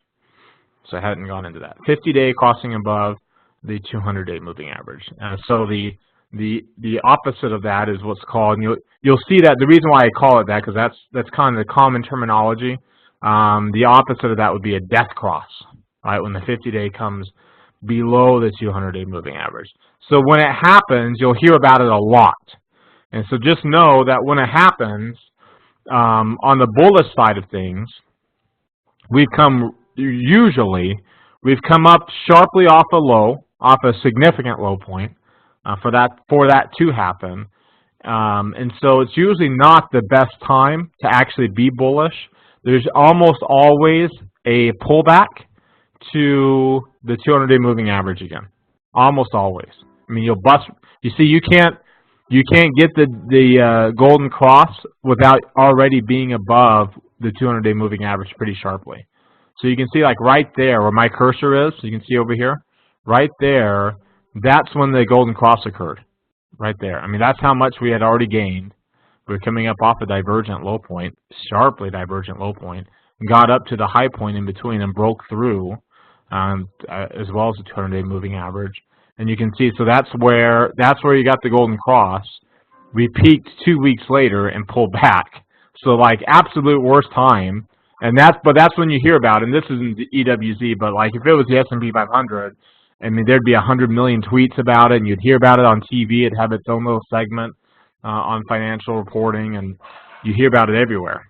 So I hadn't gone into that. 50-day crossing above the 200-day moving average. So the opposite of that is what's called, and you'll see that the reason why I call it that, because that's kind of the common terminology. The opposite of that would be a death cross, right? When the 50-day comes below the 200-day moving average. So when it happens, you'll hear about it a lot. And so just know that when it happens, on the bullish side of things, we've come up sharply off a low, off a significant low point, for that to happen. And so it's usually not the best time to actually be bullish. there's almost always a pullback to the 200-day moving average again. Almost always. I mean, you'll bust. You see, you can't get the golden cross without already being above the 200-day moving average pretty sharply. So you can see, like right there where my cursor is, you can see over here, right there, that's when the golden cross occurred. Right there. I mean, that's how much we had already gained. We were coming up off a divergent low point, sharply divergent low point, and got up to the high point in between and broke through, as well as the 200-day moving average. And you can see, so that's where you got the golden cross. We peaked 2 weeks later and pulled back. So like absolute worst time. And that's when you hear about it. And this isn't the EWZ, but like if it was the S&P 500, I mean, there'd be 100 million tweets about it, and you'd hear about it on TV. It'd have its own little segment on financial reporting, and you hear about it everywhere.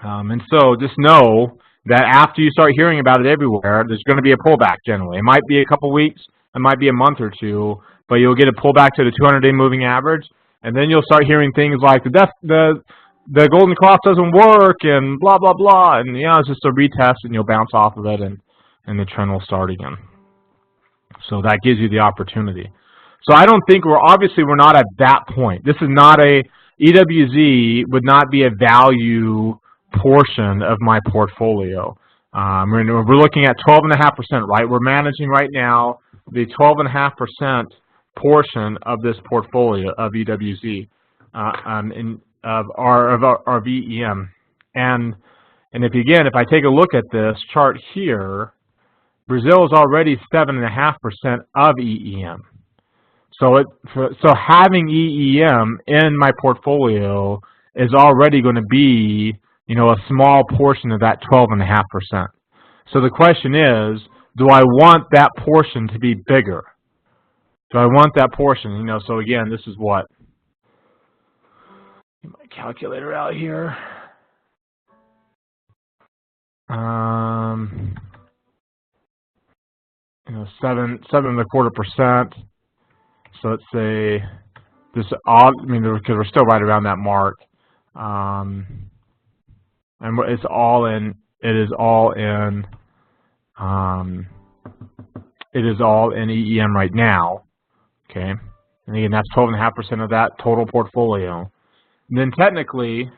And so just know that after you start hearing about it everywhere, there's going to be a pullback generally. It might be a couple weeks, it might be a month or two, but you'll get a pullback to the 200-day moving average, and then you'll start hearing things like the golden cross doesn't work and blah, blah, blah, and it's just a retest, and you'll bounce off of it, and the trend will start again. So that gives you the opportunity. So I don't think we're not at that point. This is not EWZ would not be a value portion of my portfolio. We're looking at 12.5%, right? We're managing right now the 12.5% portion of this portfolio of EWZ, of our VEM. And if I take a look at this chart here, Brazil is already 7.5% of EEM. So having EEM in my portfolio is already going to be, a small portion of that 12.5%. So the question is, do I want that portion to be bigger? Do I want that portion? So again, this is what? Get my calculator out here. 7.25%. So let's say this. Because we're still right around that mark, and it's all in. It is all in. It is all in EEM right now. Okay, and again, that's 12.5% of that total portfolio. And then technically,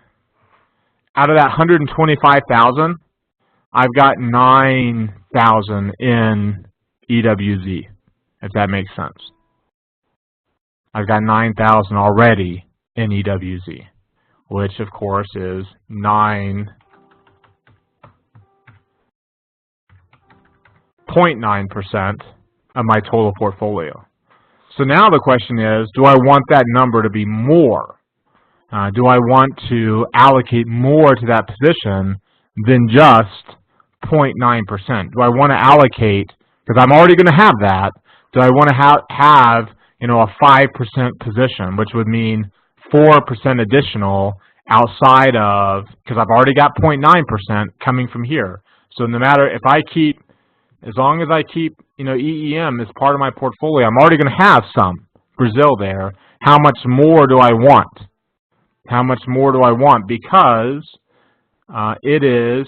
out of that 125,000, I've got 9,000 in EWZ, if that makes sense. I've got 9,000 already in EWZ, which of course is 9.9% of my total portfolio. So now the question is, do I want that number to be more? Do I want to allocate more to that position than just 0.9%? Do I want to allocate, because I'm already going to have that, do I want to have a 5% position, which would mean 4% additional outside of, because I've already got 0.9% coming from here. So no matter if I keep, as long as I keep, EEM as part of my portfolio, I'm already going to have some Brazil there. How much more do I want? How much more do I want? Because it is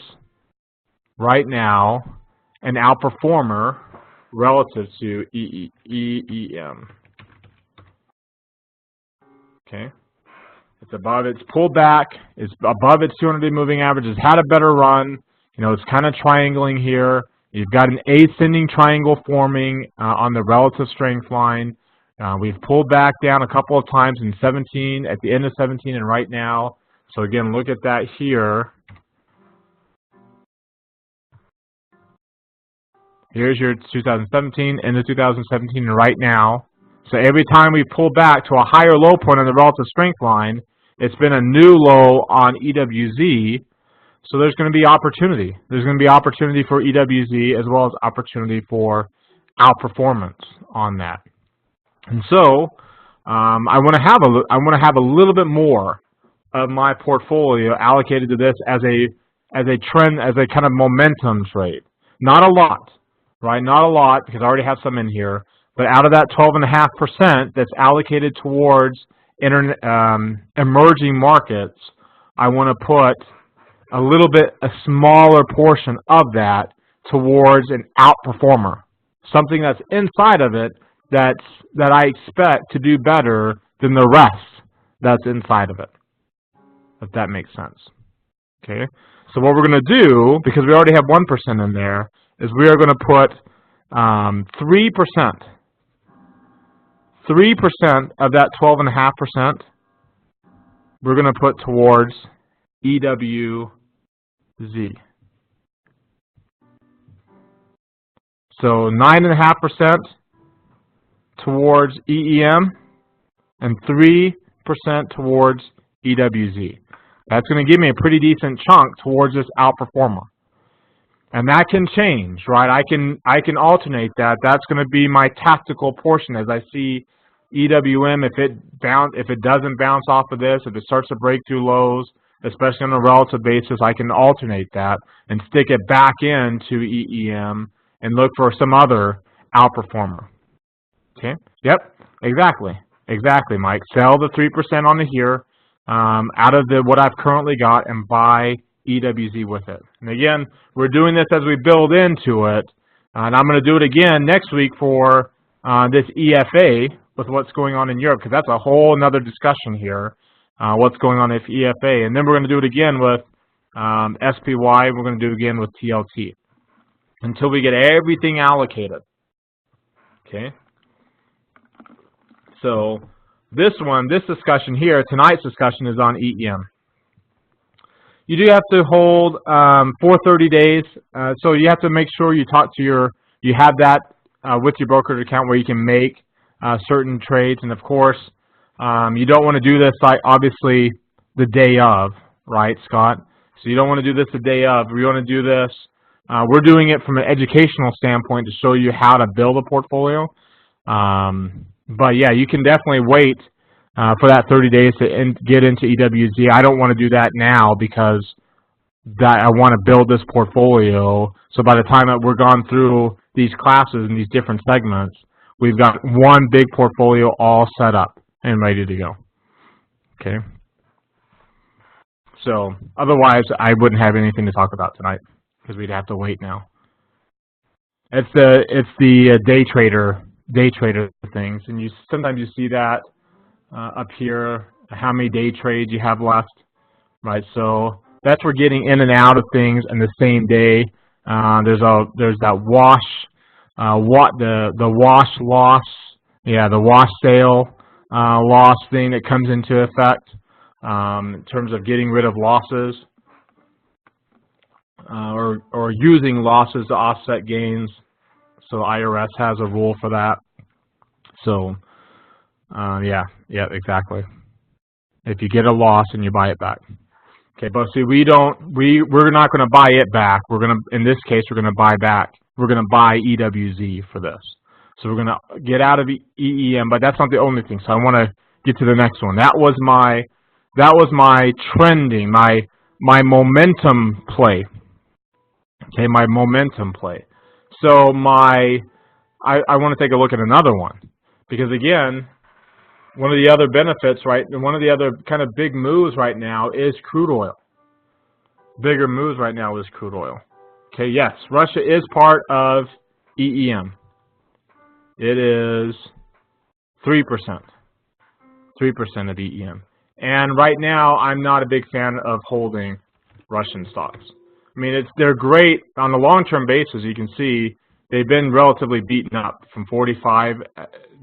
right now an outperformer relative to EEM. Okay, it's above, it's pulled back, it's above its 200-day moving average, it's had a better run, it's kind of triangling here. You've got an ascending triangle forming on the relative strength line. We've pulled back down a couple of times in 17, at the end of 17 and right now. So again, look at that here. Here's your 2017, end of 2017 and right now. So every time we pull back to a higher low point on the relative strength line, it's been a new low on EWZ. So there's going to be opportunity. There's going to be opportunity for EWZ as well as opportunity for outperformance on that. And so I want to have a little bit more of my portfolio allocated to this as a trend, as a kind of momentum trade. Not a lot, right? Not a lot, because I already have some in here. But out of that 12.5% that's allocated towards emerging markets, I want to put a little bit, a smaller portion of that towards an outperformer, something that's inside of it that I expect to do better than the rest that's inside of it, if that makes sense. Okay, so what we're going to do, because we already have 1% in there, is we are going to put 3%. 3% of that 12.5% we're going to put towards EWZ. So 9.5% towards EEM and 3% towards EWZ. That's going to give me a pretty decent chunk towards this outperformer. And that can change, right? I can alternate that. That's going to be my tactical portion as I see EWM. If it doesn't bounce off of this, if it starts to break through lows, especially on a relative basis, I can alternate that and stick it back into EEM and look for some other outperformer. Okay? Yep. Exactly. Exactly, Mike. Sell the 3% on the here out of what I've currently got and buy EWZ with it. And again, we're doing this as we build into it, and I'm going to do it again next week for this EFA with what's going on in Europe, because that's a whole another discussion here, what's going on with EFA. And then we're going to do it again with SPY, we're going to do it again with TLT until we get everything allocated. Okay? So this discussion here, tonight's discussion is on EEM. You do have to hold for 30 days, so you have to make sure you you have that with your brokerage account where you can make certain trades. And of course, you don't want to do this obviously the day of, right, Scott? So you don't want to do this the day of. We want to do this. We're doing it from an educational standpoint to show you how to build a portfolio. But yeah, you can definitely wait for that 30 days to get into EWZ. I don't want to do that now because I want to build this portfolio. So by the time that we're gone through these classes and these different segments, we've got one big portfolio all set up and ready to go. Okay. So otherwise, I wouldn't have anything to talk about tonight because we'd have to wait now. It's the day trader things, and sometimes you see that up here, how many day trades you have left, right? So that's we're getting in and out of things in the same day. There's that wash, the wash loss, yeah, the wash sale loss thing that comes into effect in terms of getting rid of losses or using losses to offset gains. So IRS has a rule for that. So yeah, exactly. If you get a loss and you buy it back. Okay, but see, we're not going to buy it back. In this case, we're going to buy back. We're going to buy EWZ for this. So we're going to get out of EEM, but that's not the only thing. So I want to get to the next one. That was my trending, my momentum play. Okay, my momentum play. So I want to take a look at another one, because again, one of the other benefits, right, and one of the other kind of big moves right now is crude oil. Bigger moves right now is crude oil. Okay, yes, Russia is part of EEM. It is 3%. 3% of EEM. And right now, I'm not a big fan of holding Russian stocks. I mean, they're great on a long-term basis. You can see they've been relatively beaten up from 45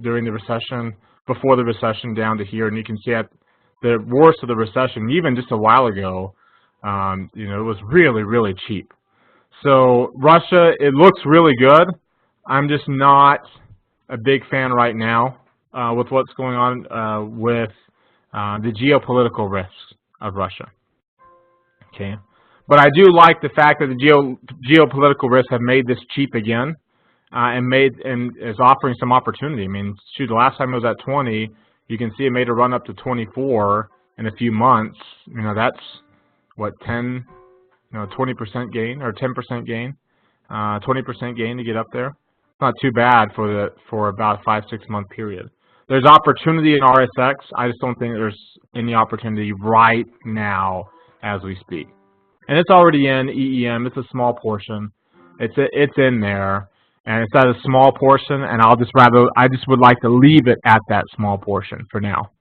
during the recession, before the recession, down to here. And you can see at the worst of the recession, even just a while ago, it was really, really cheap. So Russia, it looks really good. I'm just not a big fan right now with what's going on with the geopolitical risks of Russia. Okay. But I do like the fact that the geopolitical risks have made this cheap again, and is offering some opportunity. I mean, shoot, the last time it was at 20, you can see it made a run up to 24 in a few months. That's what, 20% gain or 10% gain, 20% gain to get up there. Not too bad for about a 5-6 month period. There's opportunity in RSX. I just don't think there's any opportunity right now as we speak. and it's already in EEM. It's a small portion. It's in there, and it's at a small portion. And I just would like to leave it at that small portion for now.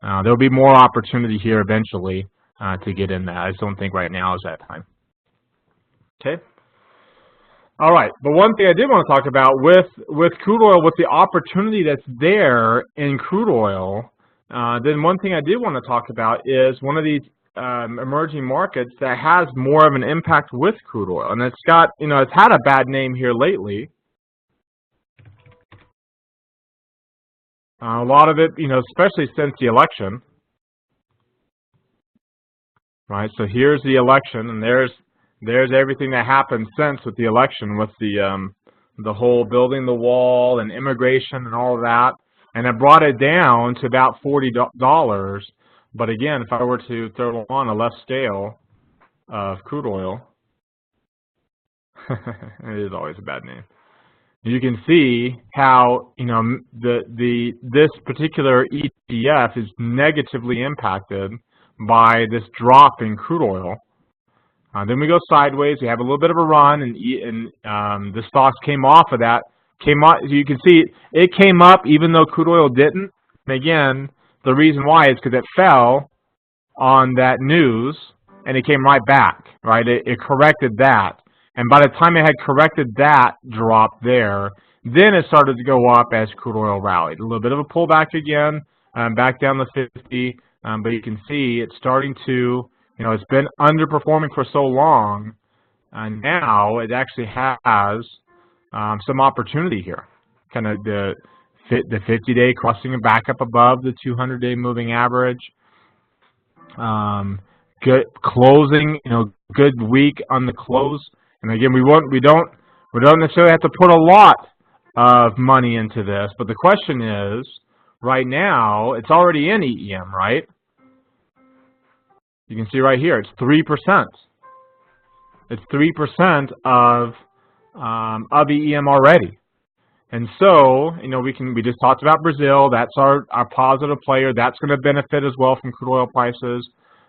There'll be more opportunity here eventually to get in that. I just don't think right now is that time. Okay. All right, but one thing I did want to talk about with crude oil, with the opportunity that's there in crude oil, then one thing I did want to talk about is one of these emerging markets that has more of an impact with crude oil, and it's got, it's had a bad name here lately. A lot of it, especially since the election, right? So here's the election, and there's everything that happened since with the election, with the whole building the wall and immigration and all of that, and it brought it down to about $40. But again, if I were to throw on a left scale of crude oil, it is always a bad name. You can see how this particular ETF is negatively impacted by this drop in crude oil. Then we go sideways. We have a little bit of a run, and the stocks came off of that. You can see it came up even though crude oil didn't. And again, the reason why is because it fell on that news, and it came right back. Right? It corrected that, and by the time it had corrected that drop there, then it started to go up as crude oil rallied. A little bit of a pullback again, back down to 50. But you can see it's starting to. It's been underperforming for so long, and now it actually has some opportunity here. Kind of the 50-day crossing back up above the 200-day moving average. Good closing, good week on the close. And again, we don't necessarily have to put a lot of money into this, but the question is, right now it's already in EEM, right? You can see right here, it's 3%. It's 3% of EEM already. And so, we just talked about Brazil. That's our positive player. That's going to benefit as well from crude oil prices.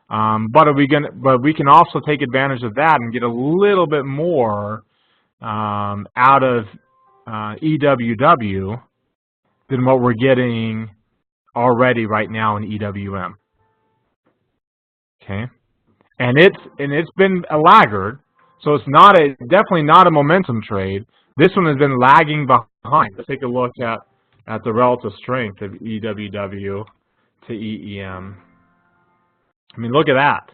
But we can also take advantage of that and get a little bit more out of EWW than what we're getting already right now in EWM. Okay, and it's been a laggard, so it's definitely not a momentum trade. This one has been lagging behind. Let's take a look at the relative strength of EWW to EEM. I mean, look at that.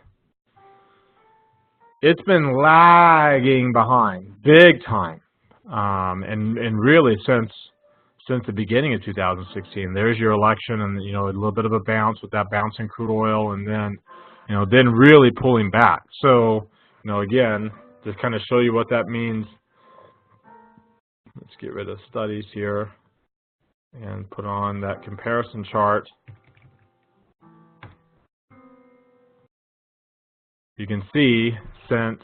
It's been lagging behind big time, and really since the beginning of 2016. There's your election, and a little bit of a bounce with that bounce in crude oil, and then then really pulling back. So, again, to kind of show you what that means, let's get rid of studies here and put on that comparison chart. You can see since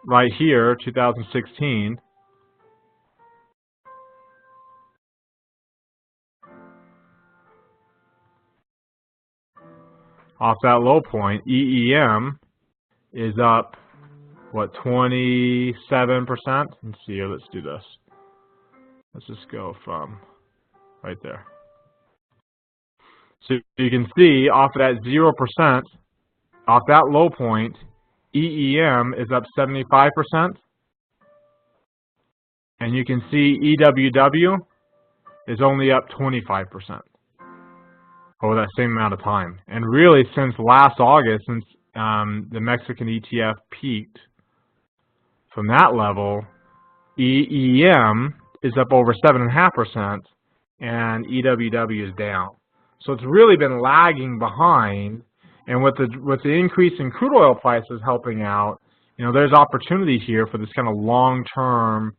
right here, 2016, off that low point, EEM is up, what, 27%? Let's see here, let's do this. Let's just go from right there. So you can see off of that 0%, off that low point, EEM is up 75%. And you can see EWW is only up 25%. Over that same amount of time. And really since last August, since the Mexican ETF peaked, from that level, EEM is up over 7.5% and EWW is down. So it's really been lagging behind, and with the increase in crude oil prices helping out, there's opportunity here for this kind of long-term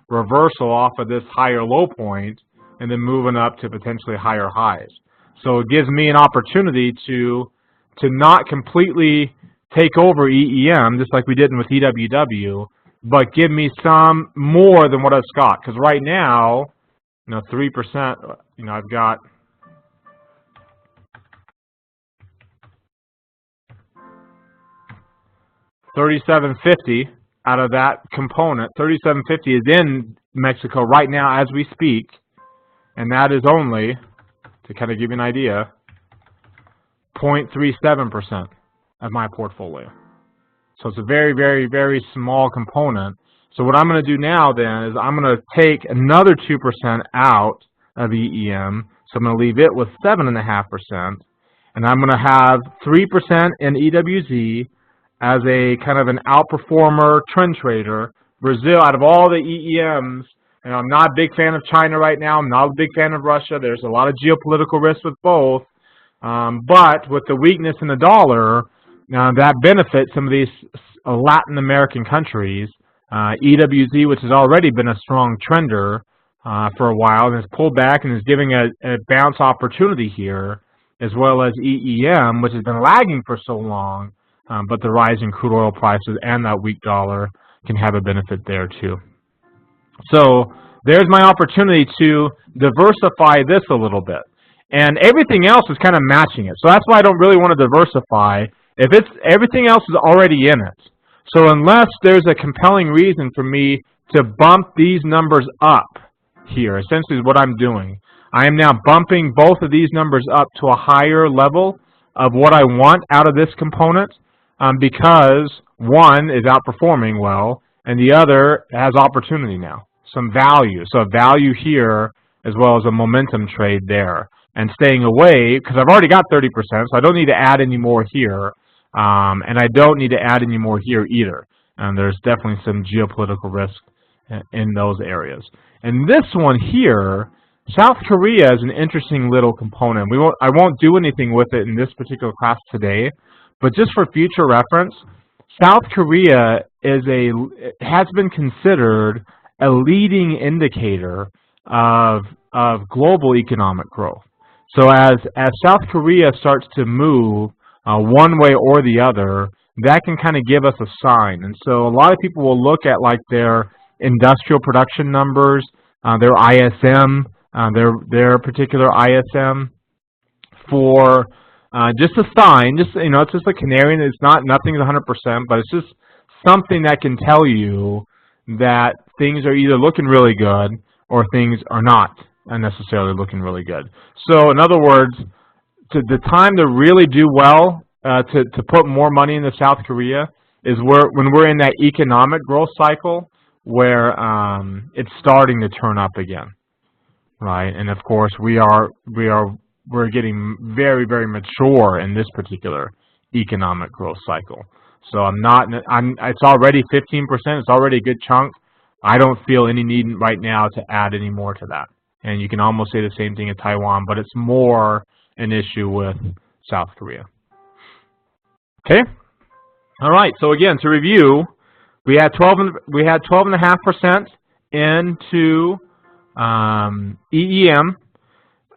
reversal off of this higher low point and then moving up to potentially higher highs. So it gives me an opportunity to not completely take over EEM, just like we did with EWW, but give me some more than what I've got. Because right now, 3%, I've got 3750 out of that component, 3750 is in Mexico right now as we speak, and that is only, to kind of give you an idea, 0.37% of my portfolio. So it's a very, very, very small component. So what I'm going to do now then is I'm going to take another 2% out of EEM. So I'm going to leave it with 7.5%. And I'm going to have 3% in EWZ as a kind of an outperformer trend trader. Brazil, out of all the EEMs, and I'm not a big fan of China right now. I'm not a big fan of Russia. There's a lot of geopolitical risk with both. But with the weakness in the dollar, that benefits some of these Latin American countries. EWZ, which has already been a strong trender for a while, and has pulled back and is giving a bounce opportunity here, as well as EEM, which has been lagging for so long, but the rising crude oil prices and that weak dollar can have a benefit there too. So there's my opportunity to diversify this a little bit. And everything else is kind of matching it. So that's why I don't really want to diversify. If it's everything else is already in it. So unless there's a compelling reason for me to bump these numbers up here, essentially is what I'm doing. I am now bumping both of these numbers up to a higher level of what I want out of this component because one is outperforming well and the other has opportunity now, some value. So a value here as well as a momentum trade there. And staying away, because I've already got 30%, so I don't need to add any more here. And I don't need to add any more here either. And there's definitely some geopolitical risk in those areas. And this one here, South Korea is an interesting little component. I won't do anything with it in this particular class today, but just for future reference, South Korea has been considered a leading indicator of global economic growth. So as South Korea starts to move one way or the other, that can kind of give us a sign. And so a lot of people will look at like their industrial production numbers, their ISM, their particular ISM for just a sign. Just it's just a canary. It's nothing's 100%, but it's just something that can tell you that things are either looking really good or things are not necessarily looking really good. So in other words, the time to really do well, to put more money into South Korea is when we're in that economic growth cycle where it's starting to turn up again, right? And of course we're getting very, very mature in this particular economic growth cycle. So it's already 15%. It's already a good chunk. I don't feel any need right now to add any more to that. And you can almost say the same thing in Taiwan, but it's more an issue with South Korea. Okay. All right. So again, to review, we had 12.5% into EEM.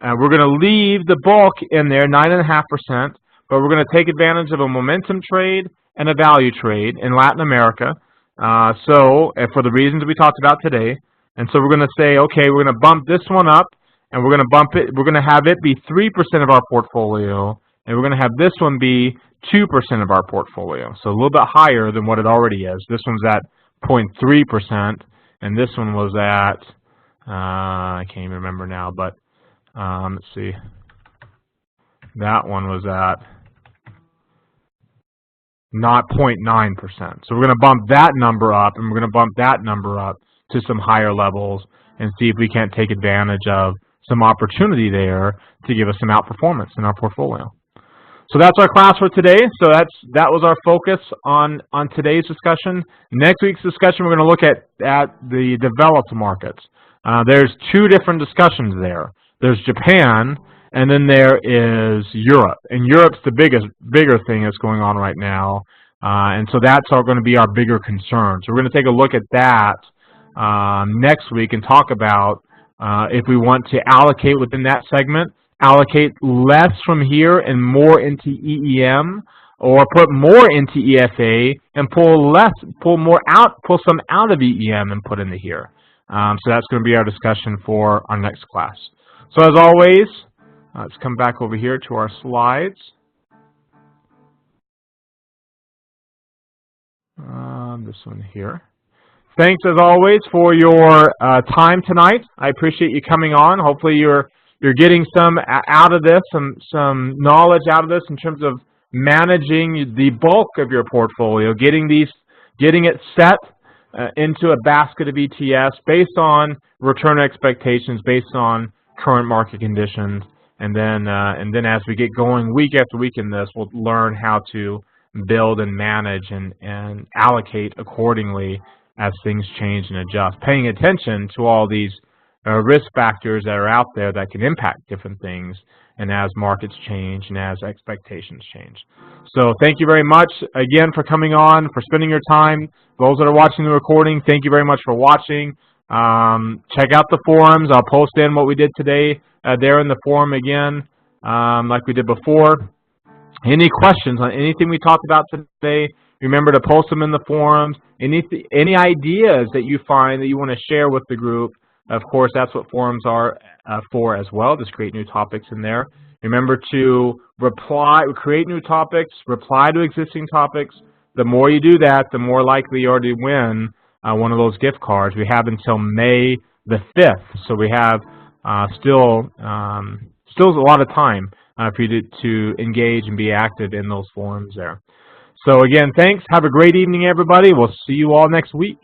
We're going to leave the bulk in there, 9.5%, but we're going to take advantage of a momentum trade and a value trade in Latin America. For the reasons we talked about today. And so we're going to say, okay, we're going to bump this one up, and we're going to bump it. We're going to have it be 3% of our portfolio, and we're going to have this one be 2% of our portfolio. So a little bit higher than what it already is. This one's at 0.3%, and this one was at I can't even remember now, but let's see. That one was at not 0.9%. So we're going to bump that number up, and we're going to bump that number up to some higher levels and see if we can't take advantage of some opportunity there to give us some outperformance in our portfolio. So that's our class for today. So that was our focus on today's discussion. Next week's discussion, we're going to look at the developed markets. There's two different discussions there. There's Japan, and then there is Europe. And Europe's the bigger thing that's going on right now. And so that's going to be our bigger concern. So we're going to take a look at that next week and talk about if we want to allocate within that segment, allocate less from here and more into EEM, or put more into EFA and pull some out of EEM and put into here. So that's going to be our discussion for our next class. So as always, let's come back over here to our slides. This one here. Thanks as always for your time tonight. I appreciate you coming on. Hopefully you're getting some out of this, some knowledge out of this in terms of managing the bulk of your portfolio, getting it set into a basket of ETFs based on return expectations, based on current market conditions, and then as we get going week after week in this, we'll learn how to build and manage and allocate accordingly as things change and adjust, paying attention to all these risk factors that are out there that can impact different things, and as markets change and as expectations change. So thank you very much again for coming on, for spending your time. Those that are watching the recording, thank you very much for watching. Check out the forums. I'll post in what we did today there in the forum again, like we did before. Any questions on anything we talked about today, remember to post them in the forums. Any ideas that you find that you want to share with the group, of course, that's what forums are for as well. Just create new topics in there. Remember to create new topics, reply to existing topics. The more you do that, the more likely you are to win one of those gift cards. We have until May the 5th, so we have still a lot of time for you to engage and be active in those forums there. So again, thanks. Have a great evening, everybody. We'll see you all next week.